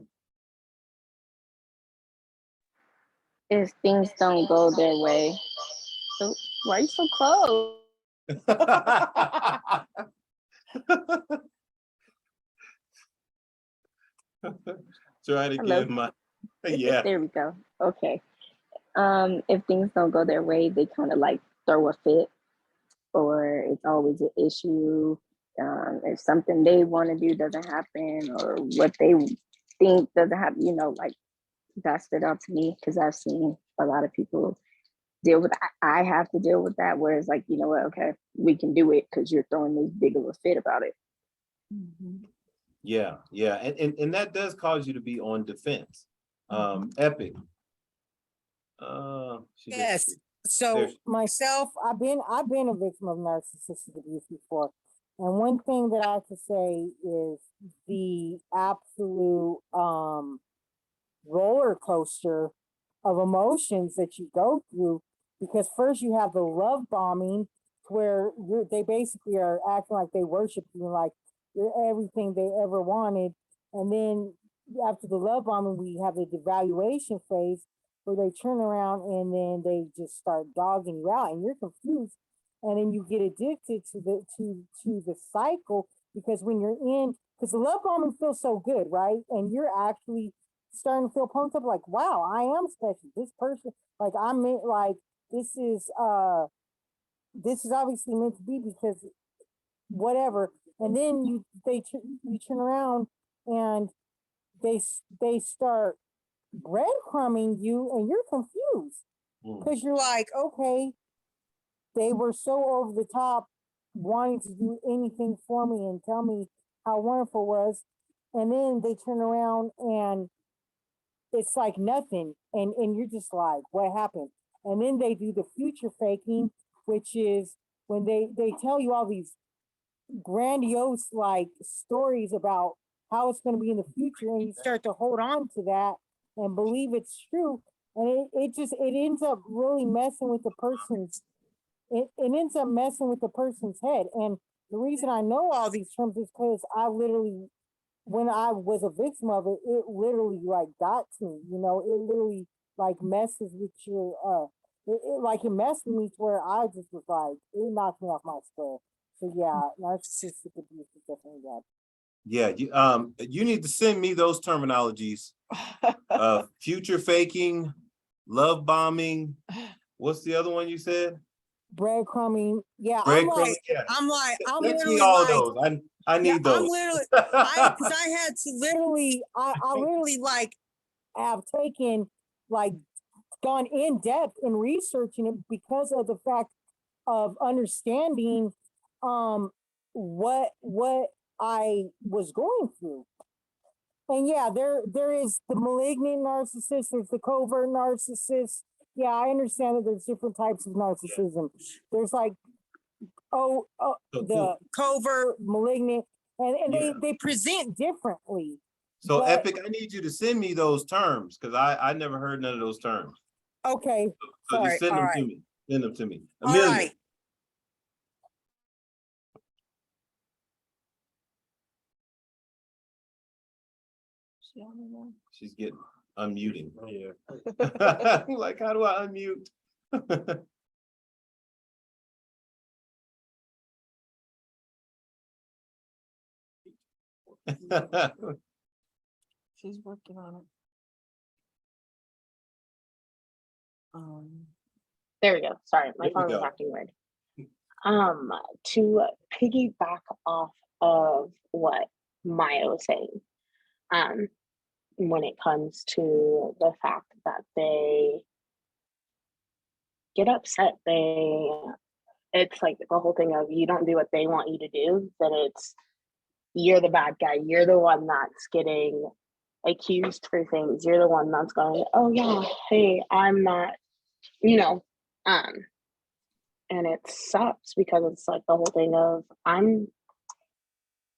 If things don't go their way. So why are you so close? Try it again. Yeah. There we go. Okay. If things don't go their way, they kind of like throw a fit, or it's always an issue. If something they want to do doesn't happen, or what they think doesn't happen, like that stood out to me, because I've seen a lot of people deal with. I have to deal with that, where it's like, you know what, okay, we can do it because you're throwing this big of a fit about it. Yeah, and that does cause you to be on defense. Epic. Yes. So myself, I've been a victim of narcissistic abuse before, and one thing that I have to say is the absolute roller coaster of emotions that you go through, because first you have the love bombing, where they basically are acting like they worship you, like you're everything they ever wanted, and then after the love bombing, we have the devaluation phase, where they turn around and then they just start dogging you out, and you're confused, and then you get addicted to the cycle, because when you're in, because the love bombing feels so good, right? And you're actually starting to feel pumped up, like, wow, I am special. This person, like, I'm like, this is obviously meant to be, because whatever. and then you turn around and they start breadcrumbing you, and you're confused because you're like, okay, they were so over the top, wanting to do anything for me and tell me how wonderful it was, and then they turn around and it's like nothing, and you're just like, what happened? And then they do the future faking, which is when they tell you all these grandiose like stories about how it's going to be in the future, and you start to hold on to that and believe it's true, and it ends up really messing with the person's it ends up messing with the person's head. And the reason I know all these terms is because I literally, when I was a victim of it, it literally like got to me, it literally like messes with your it messed with me to where I just was like, it knocked me off my square. So yeah, narcissistic abuse is definitely bad. Yeah, you need to send me those terminologies. Future faking, love bombing. What's the other one you said? Breadcrumbing. Yeah, Breadcrumbing. I'm Text me literally all like, those. I need those. I'm literally, because I had to literally, I literally like have taken, like, gone in depth in researching it because of the fact of understanding what I was going through. And yeah, there is the malignant narcissist, there's the covert narcissist. Yeah, I understand that there's different types of narcissism. There's like the covert, malignant, and they present differently. So Epic, I need you to send me those terms because I never heard none of those terms. Okay. So just send them to me. Send them to me. All right. She's getting unmuting. Yeah. Like, how do I unmute? She's working on it. There we go. Sorry, my phone was acting weird. To piggyback off of what Maya was saying, when it comes to the fact that they get upset, it's like the whole thing of you don't do what they want you to do, then it's you're the bad guy. You're the one that's getting accused for things. You're the one that's going, oh yeah, hey, I'm not, and it sucks because it's like the whole thing of I'm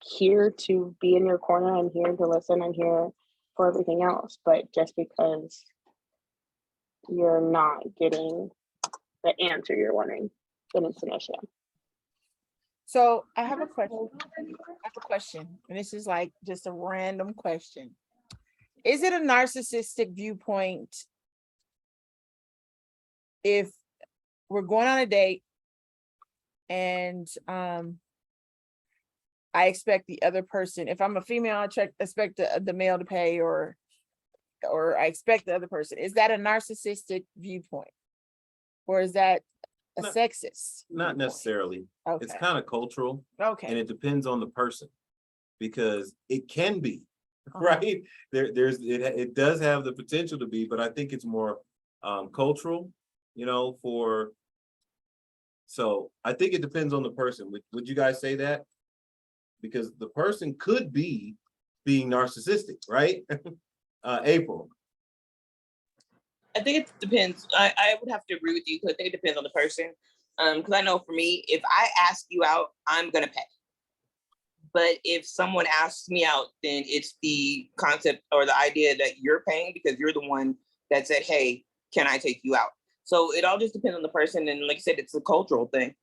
here to be in your corner, I'm here to listen, I'm here for everything else, but just because you're not getting the answer you're wanting, then it's an issue. So I have a question. And this is like just a random question. Is it a narcissistic viewpoint if we're going on a date and I expect the other person, if I'm a female, I expect the male to pay, or I expect the other person? Is that a narcissistic viewpoint? Or is that a sexist? Not necessarily. Okay. It's kind of cultural. Okay. And it depends on the person because it can be, right? It does have the potential to be, but I think it's more cultural, so I think it depends on the person. Would you guys say that? Because the person could be being narcissistic, right? April. I think it depends. I would have to agree with you because I think it depends on the person. Because I know for me, if I ask you out, I'm gonna pay. But if someone asks me out, then it's the concept or the idea that you're paying because you're the one that said, hey, can I take you out? So it all just depends on the person. And like I said, it's a cultural thing.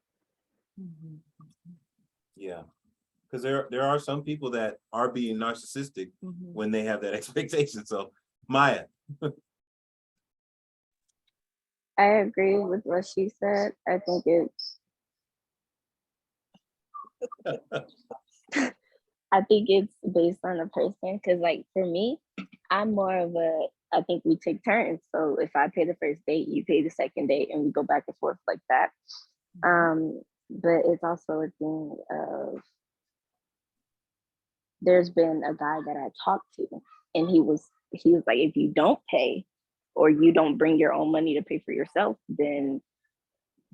Yeah. Because there are some people that are being narcissistic when they have that expectation. So Maya. I agree with what she said. I think it's based on the person. Cause like for me, I'm more of I think we take turns. So if I pay the first date, you pay the second date, and we go back and forth like that. But it's also a thing of there's been a guy that I talked to, and he was like, if you don't pay or you don't bring your own money to pay for yourself, then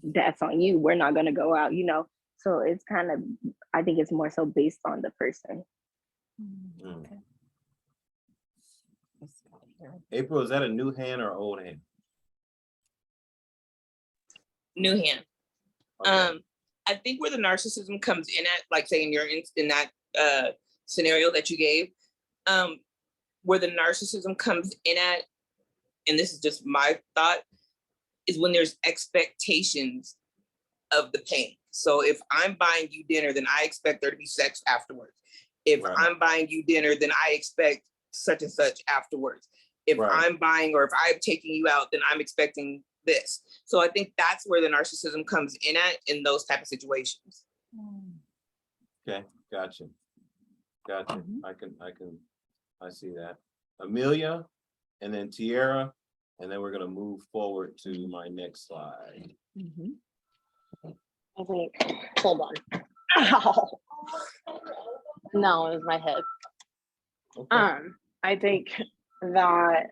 that's on you. We're not gonna go out, you know. So it's kind of, I think it's more so based on the person. Okay. April, is that a new hand or old hand? New hand. Okay. I think where the narcissism comes in at, like saying you're in that scenario that you gave, where the narcissism comes in at, and this is just my thought, is when there's expectations of the paying. So if I'm buying you dinner, then I expect there to be sex afterwards. If I'm buying you dinner, then I expect such and such afterwards. If I'm buying, or if I'm taking you out, then I'm expecting this. So I think that's where the narcissism comes in at, in those type of situations. Okay, gotcha. I see that. Amelia, and then Tiara, and then we're gonna move forward to my next slide. I think, hold on. Ow. No, it was my head. Okay. I think that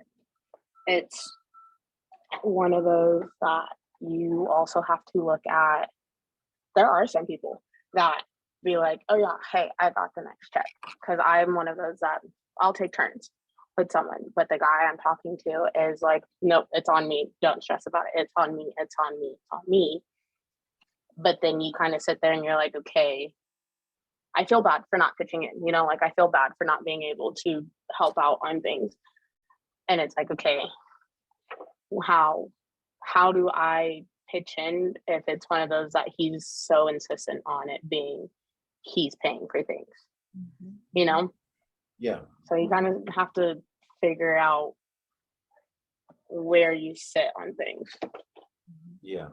it's one of those that you also have to look at. There are some people that be like, oh yeah, hey, I got the next check. Because I'm one of those that I'll take turns with someone. But the guy I'm talking to is like, nope, it's on me. Don't stress about it. It's on me. It's on me. It's on me. But then you kind of sit there and you're like, okay, I feel bad for not pitching in, you know, like I feel bad for not being able to help out on things. And it's like, okay, how do I pitch in if it's one of those that he's so insistent on it being he's paying for things, you know? Yeah. So you kind of have to figure out where you sit on things. Yeah.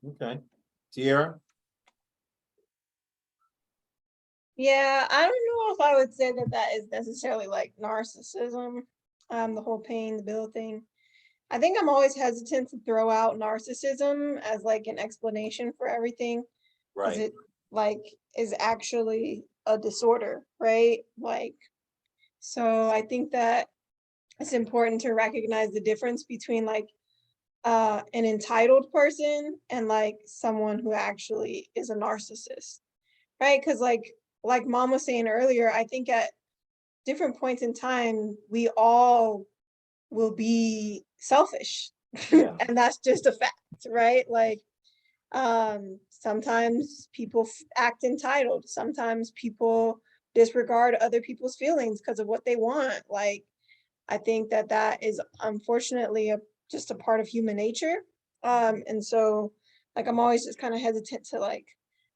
Okay. Tiara? Yeah, I don't know if I would say that that is necessarily like narcissism, the whole paying the bill thing. I think I'm always hesitant to throw out narcissism as like an explanation for everything, because it like is actually a disorder, right? Like, so I think that it's important to recognize the difference between like an entitled person and like someone who actually is a narcissist, right? Because like mom was saying earlier, I think at different points in time we all will be selfish. Yeah. And that's just a fact, right? Like sometimes people act entitled, sometimes people disregard other people's feelings because of what they want. Like I think that that is unfortunately just a part of human nature. And so like I'm always just kind of hesitant to like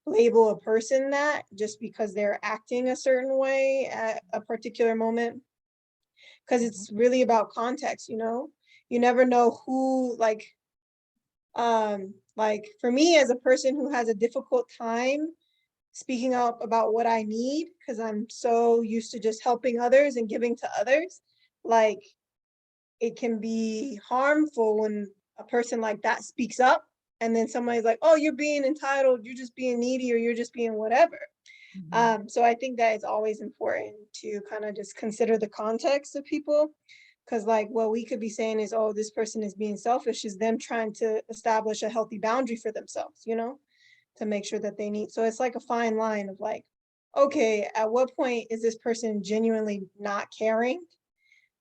label a person that just because they're acting a certain way at a particular moment, because it's really about context, you know. You never know who like for me as a person who has a difficult time speaking up about what I need because I'm so used to just helping others and giving to others, like it can be harmful when a person like that speaks up and then somebody's like, oh, you're being entitled, you're just being needy, or you're just being whatever. So I think that it's always important to kind of just consider the context of people, because like what we could be saying is, oh, this person is being selfish, is them trying to establish a healthy boundary for themselves, you know, to make sure that they need. So it's like a fine line of like, okay, at what point is this person genuinely not caring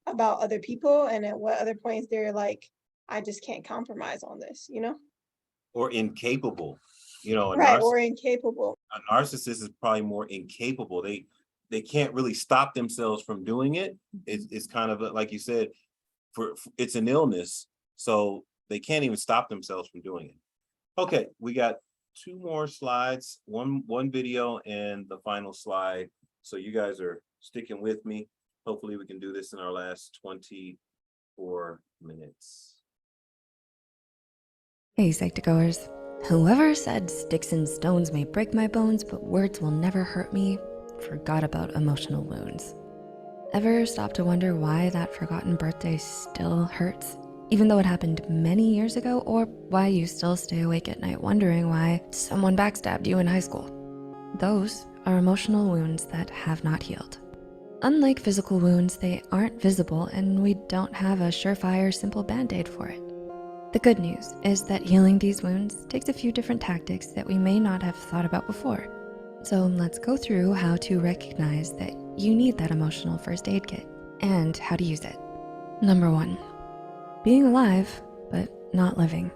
about other people, and at what other points they're like, I just can't compromise on this, you know? Or incapable, you know, Right, or incapable. a narcissist is probably more incapable. They can't really stop themselves from doing it. It's kind of like you said, for it's an illness, so they can't even stop themselves from doing it. Okay, we got 2 more slides, one video and the final slide. So you guys are sticking with me. Hopefully we can do this in our last 24 minutes. Hey, Psych2Goers. Whoever said sticks and stones may break my bones, but words will never hurt me, forgot about emotional wounds. Ever stop to wonder why that forgotten birthday still hurts, even though it happened many years ago, or why you still stay awake at night wondering why someone backstabbed you in high school? Those are emotional wounds that have not healed. Unlike physical wounds, they aren't visible and we don't have a surefire, simple band-aid for it. The good news is that healing these wounds takes a few different tactics that we may not have thought about before. So let's go through how to recognize that you need that emotional first aid kit and how to use it. Number 1, being alive, but not living.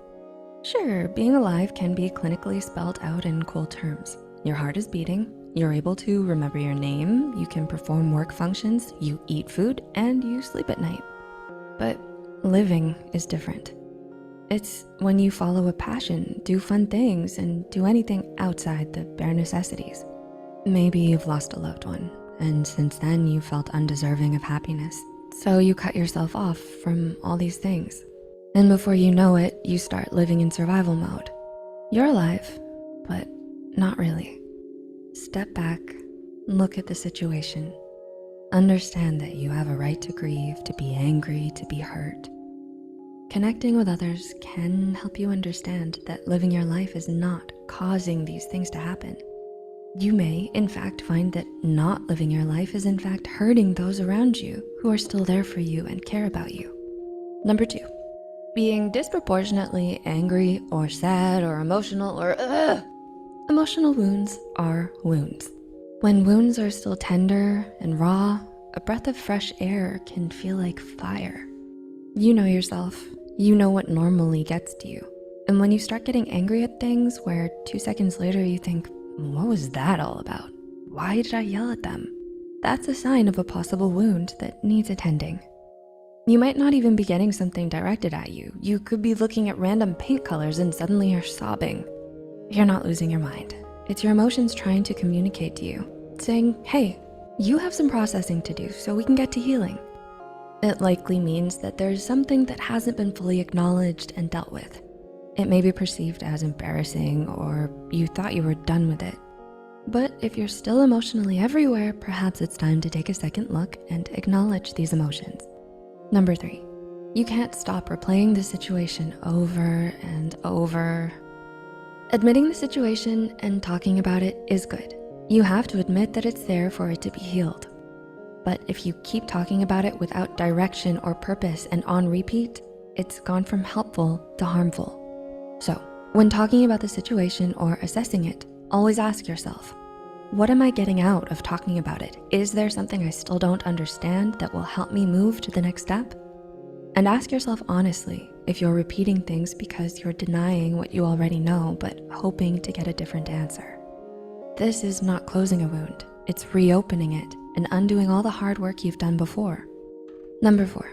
Sure, being alive can be clinically spelled out in cool terms. Your heart is beating, you're able to remember your name, you can perform work functions, you eat food, and you sleep at night. But living is different. It's when you follow a passion, do fun things, and do anything outside the bare necessities. Maybe you've lost a loved one, and since then you felt undeserving of happiness. So you cut yourself off from all these things. And before you know it, you start living in survival mode. You're alive, but not really. Step back, look at the situation. Understand that you have a right to grieve, to be angry, to be hurt. Connecting with others can help you understand that living your life is not causing these things to happen. You may, in fact, find that not living your life is in fact hurting those around you who are still there for you and care about you. Number 2, being disproportionately angry or sad or emotional or Emotional wounds are wounds. When wounds are still tender and raw, a breath of fresh air can feel like fire. You know yourself. You know what normally gets to you. And when you start getting angry at things where 2 seconds later you think, what was that all about? Why did I yell at them? That's a sign of a possible wound that needs attending. You might not even be getting something directed at you. You could be looking at random paint colors and suddenly you're sobbing. You're not losing your mind. It's your emotions trying to communicate to you, saying, hey, you have some processing to do so we can get to healing. It likely means that there's something that hasn't been fully acknowledged and dealt with. It may be perceived as embarrassing or you thought you were done with it. But if you're still emotionally everywhere, perhaps it's time to take a second look and acknowledge these emotions. Number 3, you can't stop replaying the situation over and over. Admitting the situation and talking about it is good. You have to admit that it's there for it to be healed. But if you keep talking about it without direction or purpose and on repeat, it's gone from helpful to harmful. So when talking about the situation or assessing it, always ask yourself, what am I getting out of talking about it? Is there something I still don't understand that will help me move to the next step? And ask yourself honestly if you're repeating things because you're denying what you already know, but hoping to get a different answer. This is not closing a wound. It's reopening it and undoing all the hard work you've done before. Number 4,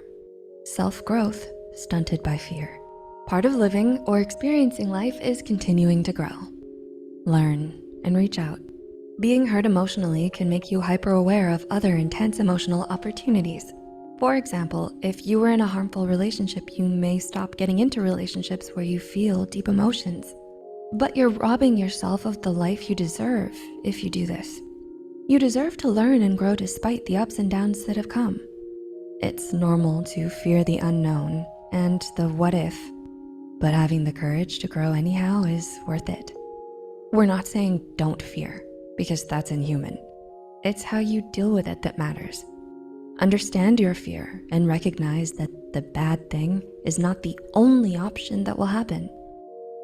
self-growth stunted by fear. Part of living or experiencing life is continuing to grow. Learn and reach out. Being hurt emotionally can make you hyper-aware of other intense emotional opportunities. For example, if you were in a harmful relationship, you may stop getting into relationships where you feel deep emotions. But you're robbing yourself of the life you deserve if you do this. You deserve to learn and grow despite the ups and downs that have come. It's normal to fear the unknown and the what if, but having the courage to grow anyhow is worth it. We're not saying don't fear, because that's inhuman. It's how you deal with it that matters. Understand your fear and recognize that the bad thing is not the only option that will happen.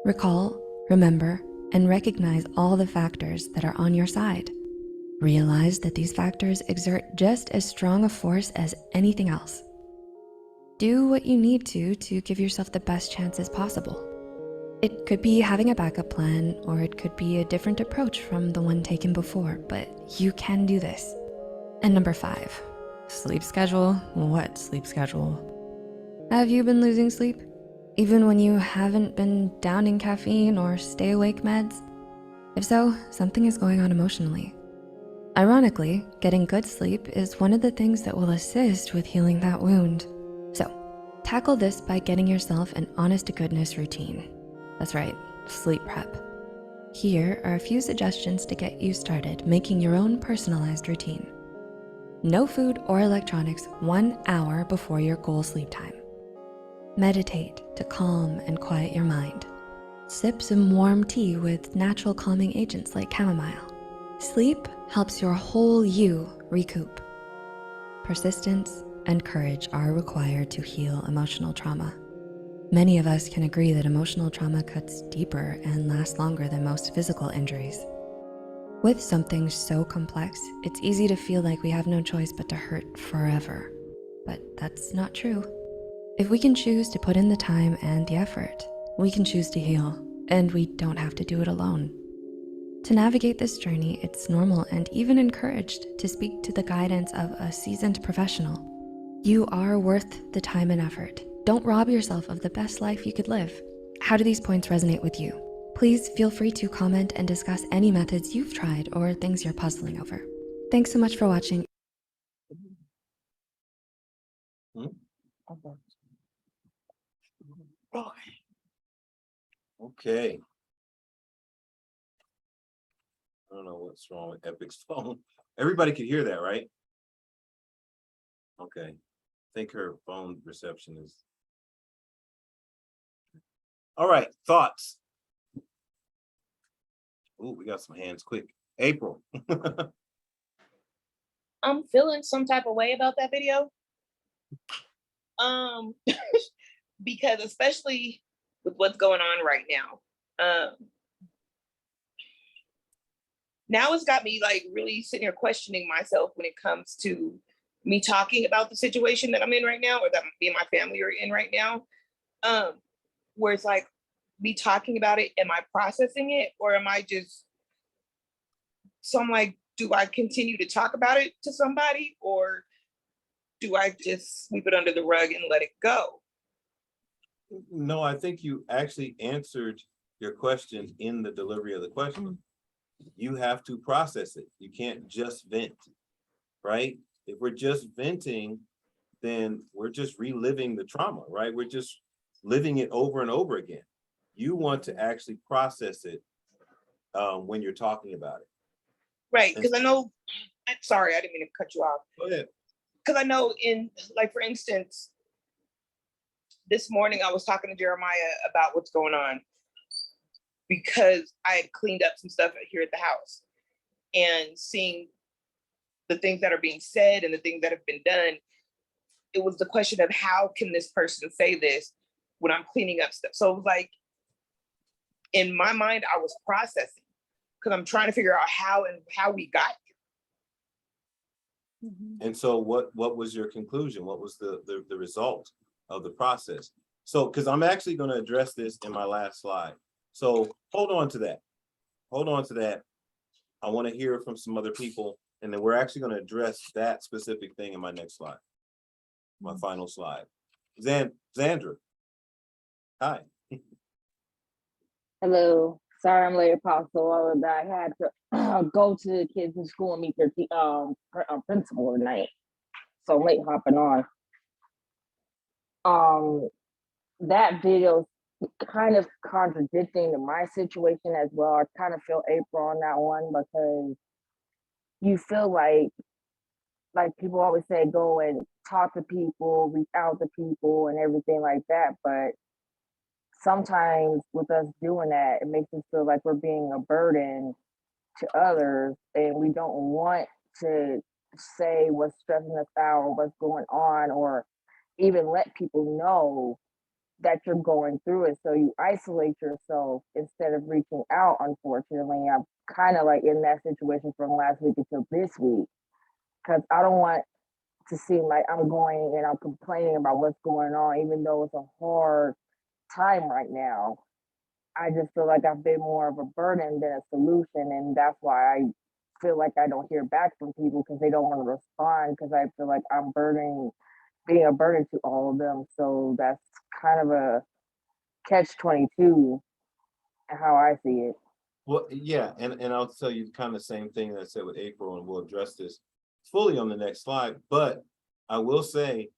Recall, remember, and recognize all the factors that are on your side. Realize that these factors exert just as strong a force as anything else. Do what you need to give yourself the best chances possible. It could be having a backup plan, or it could be a different approach from the one taken before, but you can do this. And number 5, sleep schedule. What sleep schedule? Have you been losing sleep? Even when you haven't been downing caffeine or stay awake meds? If so, something is going on emotionally. Ironically, getting good sleep is one of the things that will assist with healing that wound. So, tackle this by getting yourself an honest-to-goodness routine. That's right, sleep prep. Here are a few suggestions to get you started making your own personalized routine. No food or electronics 1 hour before your goal sleep time. Meditate to calm and quiet your mind. Sip some warm tea with natural calming agents like chamomile. Sleep helps your whole you recoup. Persistence and courage are required to heal emotional trauma. Many of us can agree that emotional trauma cuts deeper and lasts longer than most physical injuries. With something so complex, it's easy to feel like we have no choice but to hurt forever. But that's not true. If we can choose to put in the time and the effort, we can choose to heal, and we don't have to do it alone. To navigate this journey, it's normal and even encouraged to speak to the guidance of a seasoned professional. You are worth the time and effort. Don't rob yourself of the best life you could live. How do these points resonate with you? Please feel free to comment and discuss any methods you've tried or things you're puzzling over. Thanks so much for watching. Okay. I don't know what's wrong with Epic's phone. Everybody could hear that, right? Okay. I think her phone reception is. All right, thoughts. Oh, we got some hands quick. April. I'm feeling some type of way about that video. Because especially with what's going on right now. Now it's got me like really sitting here questioning myself when it comes to me talking about the situation that I'm in right now, or that me and my family are in right now. Where it's like me talking about it, am I processing it, or am I just, so I'm like, do I continue to talk about it to somebody, or do I just sweep it under the rug and let it go? No, I think you actually answered your question in the delivery of the question. You have to process it. You can't just vent, right? If we're just venting, then we're just reliving the trauma, right? We're just living it over and over again. You want to actually process it when you're talking about it. Right, because I know, I'm sorry, I didn't mean to cut you off. Go ahead. Because I know in, like, for instance, this morning I was talking to Jeremiah about what's going on, because I had cleaned up some stuff here at the house, and seeing the things that are being said and the things that have been done, it was the question of how can this person say this when I'm cleaning up stuff? So it was like, in my mind, I was processing, because I'm trying to figure out how we got here. And so what was your conclusion? What was the result of the process? So, because I'm actually going to address this in my last slide. So hold on to that. Hold on to that. I want to hear from some other people, and then we're actually going to address that specific thing in my next slide, my final slide. Zandra, hi. Hello. Sorry I'm late, Apostle. All of that. I had to go to the kids in school and meet their principal tonight. So I'm late hopping on. That video kind of contradicting to my situation as well. I kind of feel April on that one, because you feel like people always say, go and talk to people, reach out to people and everything like that. But sometimes with us doing that, it makes us feel like we're being a burden to others, and we don't want to say what's stressing us out or what's going on, or even let people know that you're going through it. So you isolate yourself instead of reaching out. Unfortunately, I'm kind of like in that situation from last week until this week, because I don't want to seem like I'm going and I'm complaining about what's going on, even though it's a hard time right now. I just feel like I've been more of a burden than a solution, and that's why I feel like I don't hear back from people, because they don't want to respond, because I feel like I'm being a burden to all of them. So that's kind of a catch-22 how I see it. Well, yeah, and I'll tell you kind of the same thing that I said with April, and we'll address this fully on the next slide. But I will say,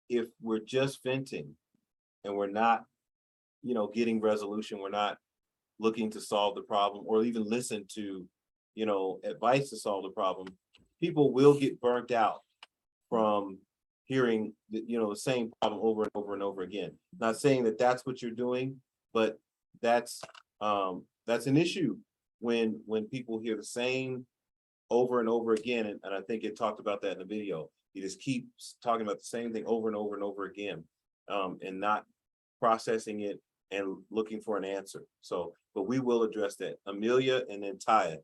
if we're just venting and we're not, getting resolution, we're not looking to solve the problem or even listen to, advice to solve the problem, people will get burnt out from hearing the same problem over and over and over again. Not saying that that's what you're doing, but that's an issue when people hear the same over and over again, and I think it talked about that in the video. You just keep talking about the same thing over and over and over again, and not processing it and looking for an answer. So, but we will address that. Amelia and then Taya.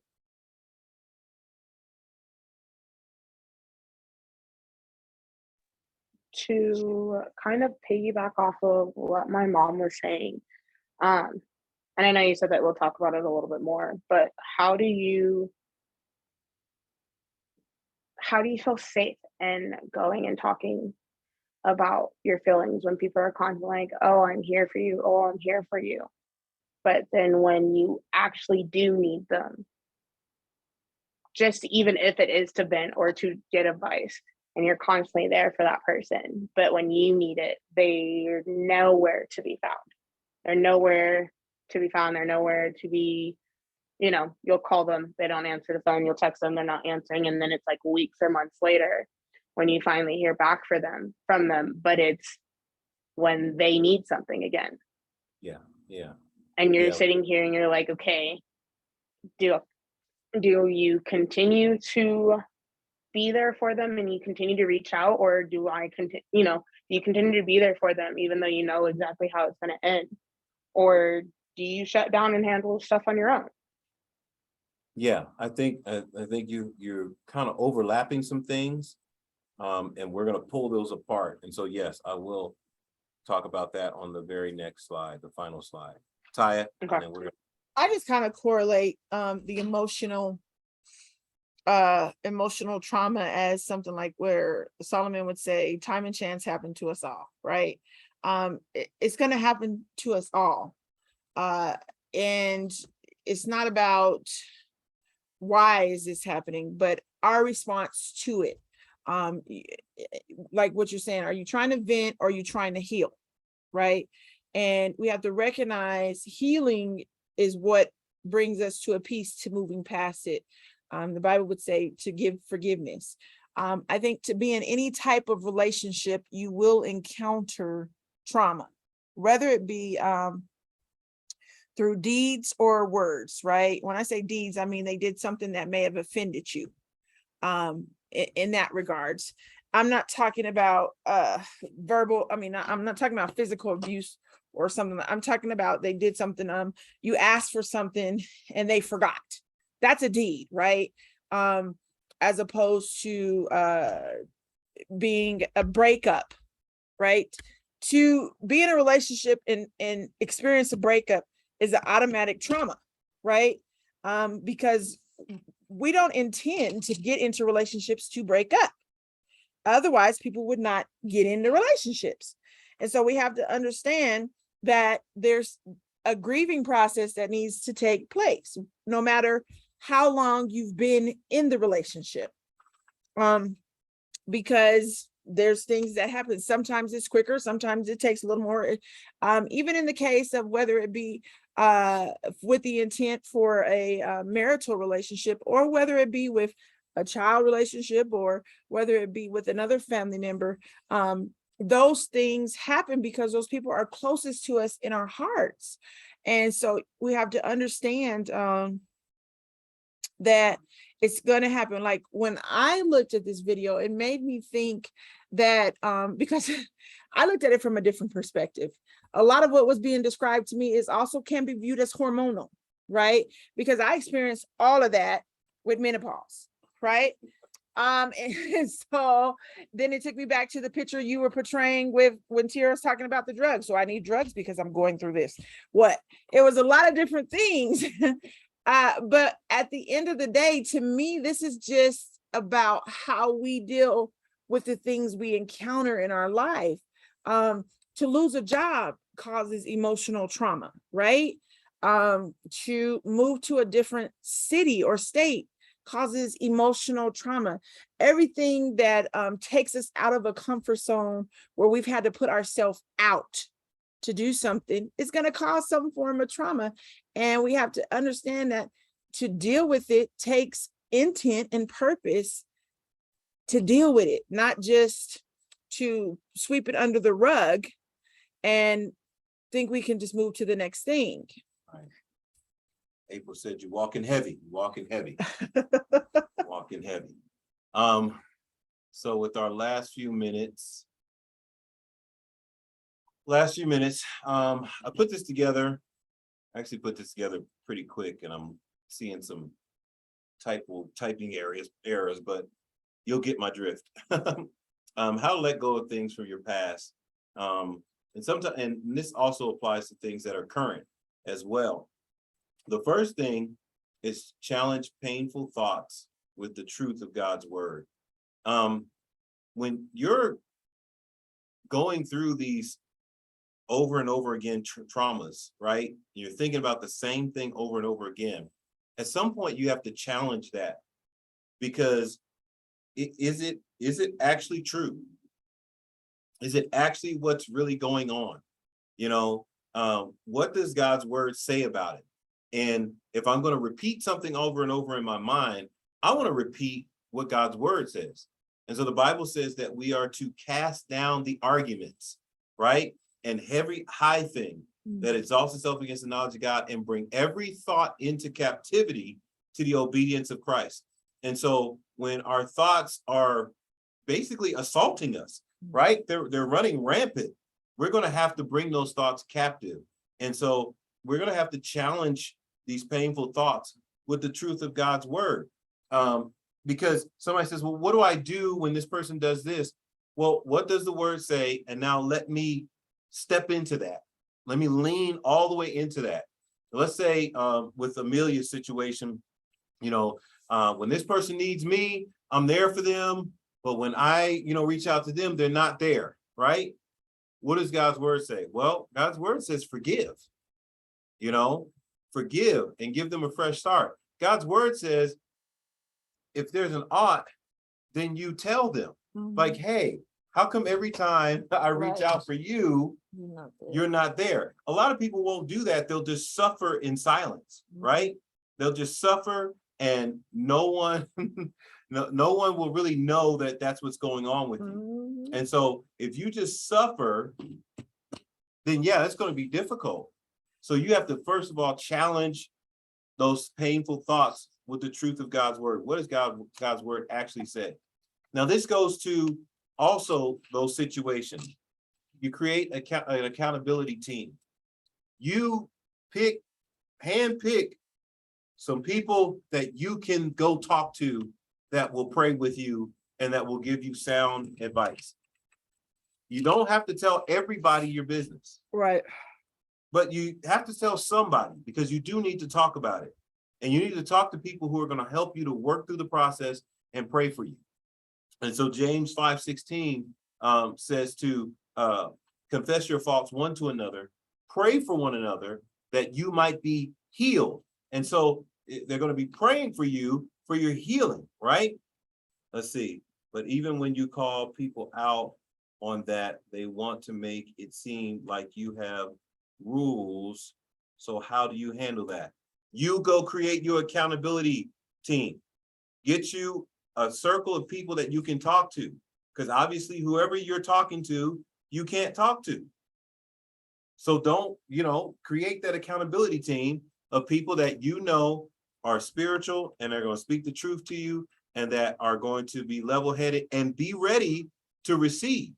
To kind of piggyback off of what my mom was saying, and I know you said that we'll talk about it a little bit more, but how do you feel safe in going and talking about your feelings when people are constantly like, oh, I'm here for you, oh, I'm here for you, but then when you actually do need them, just even if it is to vent or to get advice, and you're constantly there for that person, but when you need it, they're nowhere to be found. They're nowhere to be found. They're nowhere to be, you'll call them, they don't answer the phone, you'll text them, they're not answering. And then it's like weeks or months later when you finally hear back from them, but it's when they need something again. Yeah. And you're sitting here and you're like, okay, do you continue to be there for them and you continue to reach out, or do you continue to be there for them even though you know exactly how it's going to end, or do you shut down and handle stuff on your own? Yeah, I think you're kind of overlapping some things, and we're going to pull those apart. And so yes, I will talk about that on the very next slide, the final slide. Taya, okay. And then we're gonna... I just kind of correlate the emotional trauma as something like where Solomon would say time and chance happen to us all, right? It's going to happen to us all. And it's not about why is this happening, but our response to it. Like what you're saying, are you trying to vent or are you trying to heal, right? And we have to recognize healing is what brings us to a peace, to moving past it. The Bible would say to give forgiveness. I think to be in any type of relationship, you will encounter trauma, whether it be through deeds or words, right? When I say deeds, I mean they did something that may have offended you in that regards. I'm not talking about verbal, I'm not talking about physical abuse or something. I'm talking about they did something, you asked for something and they forgot. That's a deed, right? As opposed to being a breakup, right? To be in a relationship and experience a breakup is an automatic trauma, right? Because we don't intend to get into relationships to break up. Otherwise, people would not get into relationships. And so we have to understand that there's a grieving process that needs to take place, no matter how long you've been in the relationship. Because there's things that happen. Sometimes it's quicker, sometimes it takes a little more. Even in the case of whether it be with the intent for a marital relationship, or whether it be with a child relationship, or whether it be with another family member, those things happen because those people are closest to us in our hearts. And so we have to understand that it's going to happen. Like when I looked at this video, it made me think that because I looked at it from a different perspective. A lot of what was being described to me is also can be viewed as hormonal, right? Because I experienced all of that with menopause, right? And so then it took me back to the picture you were portraying with when Tira was talking about the drugs. So I need drugs because I'm going through this. It was a lot of different things. But at the end of the day, to me, this is just about how we deal with the things we encounter in our life. To lose a job causes emotional trauma, right? To move to a different city or state causes emotional trauma. Everything that takes us out of a comfort zone where we've had to put ourselves out to do something is going to cause some form of trauma. And we have to understand that to deal with it takes intent and purpose to deal with it, not just to sweep it under the rug and think we can just move to the next thing. April said, you're walking heavy, walking heavy, walking heavy. So with our last few minutes, I put this together. I actually put this together pretty quick, and I'm seeing some typing errors, but you'll get my drift. How to let go of things from your past. And sometimes, and this also applies to things that are current as well. The first thing is challenge painful thoughts with the truth of God's word. When you're going through these over and over again traumas, right? You're thinking about the same thing over and over again. At some point, you have to challenge that, because is it actually true? Is it actually what's really going on? You know, what does God's word say about it? And if I'm going to repeat something over and over in my mind, I want to repeat what God's word says. And so the Bible says that we are to cast down the arguments, right? And every high thing that exalts itself against the knowledge of God, and bring every thought into captivity to the obedience of Christ. And so when our thoughts are basically assaulting us, right? They're running rampant. We're going to have to bring those thoughts captive. And so we're going to have to challenge these painful thoughts with the truth of God's word. Because somebody says, well, what do I do when this person does this? Well, what does the word say? And now let me step into that. Let me lean all the way into that. Let's say with Amelia's situation, you know, when this person needs me, I'm there for them. But when I, reach out to them, they're not there, right? What does God's word say? Well, God's word says forgive, forgive and give them a fresh start. God's word says, if there's an ought, then you tell them, like, hey, how come every time I reach out for you, you're not there? A lot of people won't do that. They'll just suffer in silence, right? They'll just suffer, and no one will really know that that's what's going on with you. And so if you just suffer, then yeah, it's going to be difficult. So you have to, first of all, challenge those painful thoughts with the truth of God's word. What does God's word actually say? Now, this goes to also those situations. You create an accountability team. You handpick some people that you can go talk to, that will pray with you and that will give you sound advice. You don't have to tell everybody your business. Right. But you have to tell somebody, because you do need to talk about it. And you need to talk to people who are going to help you to work through the process and pray for you. And so James 5:16 says to confess your faults one to another, pray for one another that you might be healed. And so they're going to be praying for you for your healing, right? Let's see. But even when you call people out on that, they want to make it seem like you have rules. So how do you handle that? You go create your accountability team. Get you a circle of people that you can talk to, because obviously whoever you're talking to, you can't talk to. So don't, create that accountability team of people that are spiritual and are going to speak the truth to you, and that are going to be level-headed and be ready to receive.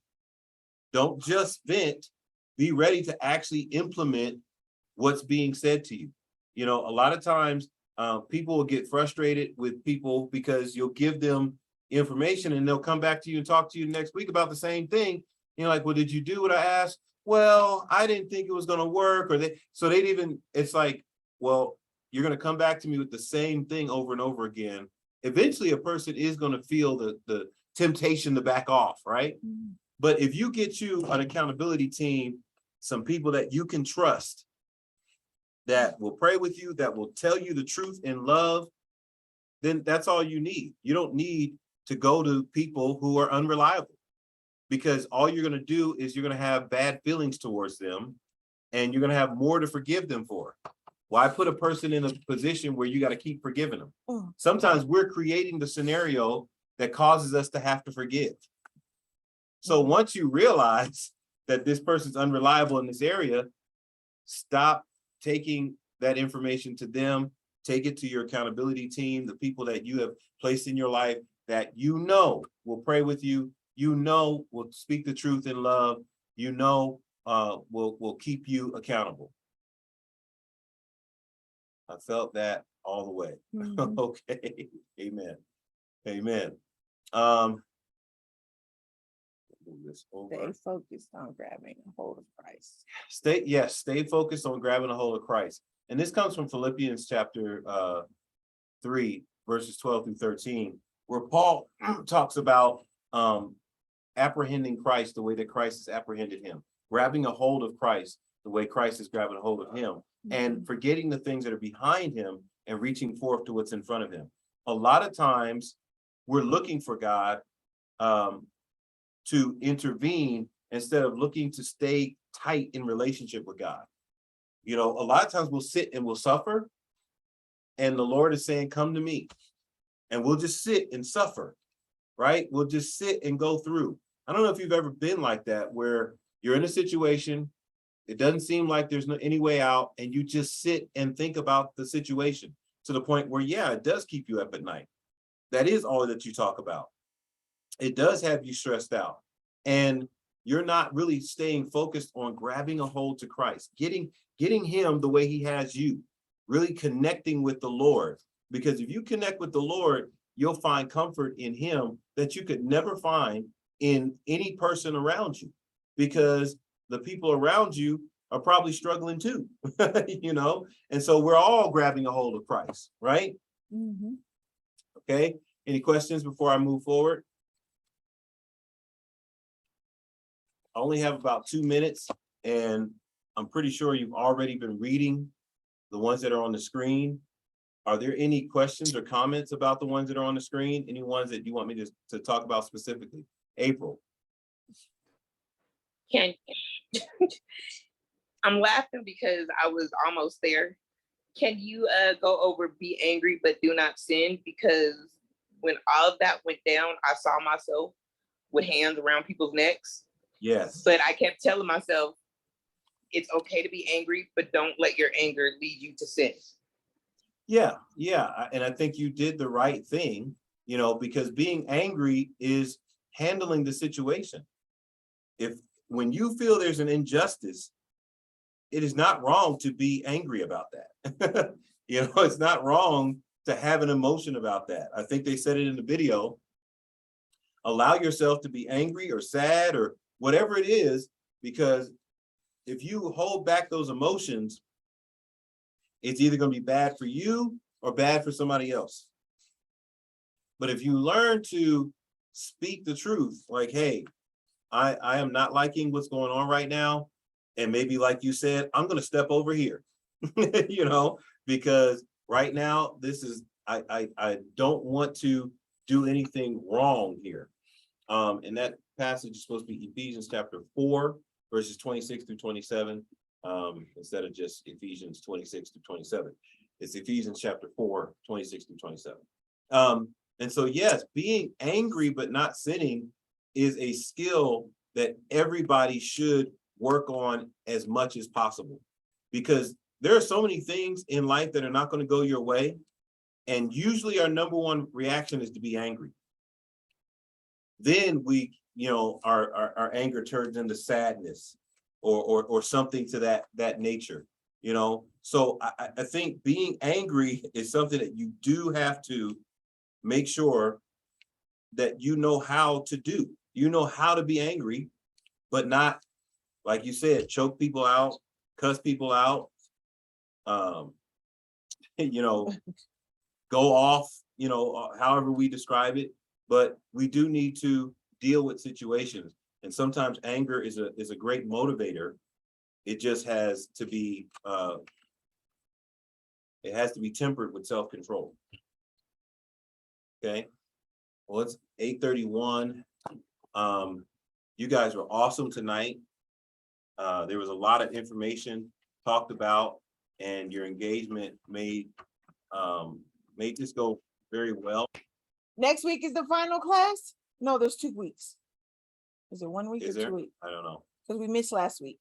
Don't just vent, be ready to actually implement what's being said to you. A lot of times people will get frustrated with people because you'll give them information and they'll come back to you and talk to you next week about the same thing. Like, well, did you do what I asked? Well, I didn't think it was going to work. It's like, well, you're going to come back to me with the same thing over and over again. Eventually, a person is going to feel the temptation to back off, right? But if you get you an accountability team, some people that you can trust, that will pray with you, that will tell you the truth in love, then that's all you need. You don't need to go to people who are unreliable, because all you're going to do is you're going to have bad feelings towards them, and you're going to have more to forgive them for. Why put a person in a position where you got to keep forgiving them? Sometimes we're creating the scenario that causes us to have to forgive. So once you realize that this person's unreliable in this area, stop taking that information to them take it to your accountability team, the people that you have placed in your life that you know will pray with you, you know will speak the truth in love, you know will keep you accountable. I felt that all the way. Mhm. Okay. Amen. Amen. Move this over. Stay focused on grabbing a hold of Christ. Stay focused on grabbing a hold of Christ. And this comes from Philippians chapter 3, verses 12 through 13, where Paul talks about apprehending Christ the way that Christ has apprehended him, grabbing a hold of Christ the way Christ is grabbing a hold of him, and forgetting the things that are behind him and reaching forth to what's in front of him. A lot of times we're looking for God to intervene instead of looking to stay tight in relationship with God. You know, a lot of times we'll sit and we'll suffer, and the Lord is saying, come to me. And we'll just sit and suffer, right? We'll just sit and go through. I don't know if you've ever been like that, where you're in a situation, it doesn't seem like there's any way out, and you just sit and think about the situation to the point where, yeah, it does keep you up at night. That is all that you talk about. It does have you stressed out, and you're not really staying focused on grabbing a hold to Christ, getting him the way he has you, really connecting with the Lord. Because if you connect with the Lord, you'll find comfort in him that you could never find in any person around you, because the people around you are probably struggling too, you know? And so we're all grabbing a hold of Christ, right? Mm-hmm. Okay. Any questions before I move forward? I only have about 2 minutes, and I'm pretty sure you've already been reading the ones that are on the screen. Are there any questions or comments about the ones that are on the screen? Any ones that you want me to talk about specifically? April. I'm laughing because I was almost there. Can you go over be angry but do not sin? Because when all of that went down, I saw myself with hands around people's necks. Yes. But I kept telling myself, it's okay to be angry, but don't let your anger lead you to sin. Yeah. And I think you did the right thing, you know, because being angry is handling the situation. When you feel there's an injustice, it is not wrong to be angry about that. You know, it's not wrong to have an emotion about that. I think they said it in the video. Allow yourself to be angry or sad or whatever it is, because if you hold back those emotions, it's either going to be bad for you or bad for somebody else. But if you learn to speak the truth, like, hey, I am not liking what's going on right now. And maybe, like you said, I'm going to step over here, you know, because right now I don't want to do anything wrong here. And that passage is supposed to be Ephesians chapter 4, verses 26 through 27, instead of just Ephesians 26 through 27. It's Ephesians chapter 4, 26 through 27. And so, yes, being angry but not sinning is a skill that everybody should work on as much as possible, because there are so many things in life that are not going to go your way. And usually our number one reaction is to be angry. Then we, you know, our anger turns into sadness or something to that nature, you know. So I think being angry is something that you do have to make sure that you know how to do. You know how to be angry, but not, like you said, choke people out, cuss people out, you know, go off, you know, however we describe it. But we do need to deal with situations. And sometimes anger is a great motivator. It just has to be, it has to be tempered with self-control. Okay. Well, it's 8:31. You guys were awesome tonight. There was a lot of information talked about, and your engagement made this go very well. Next week is the final class? No, there's 2 weeks. Is it 1 week Is or there? 2 weeks? I don't know. Because we missed last week.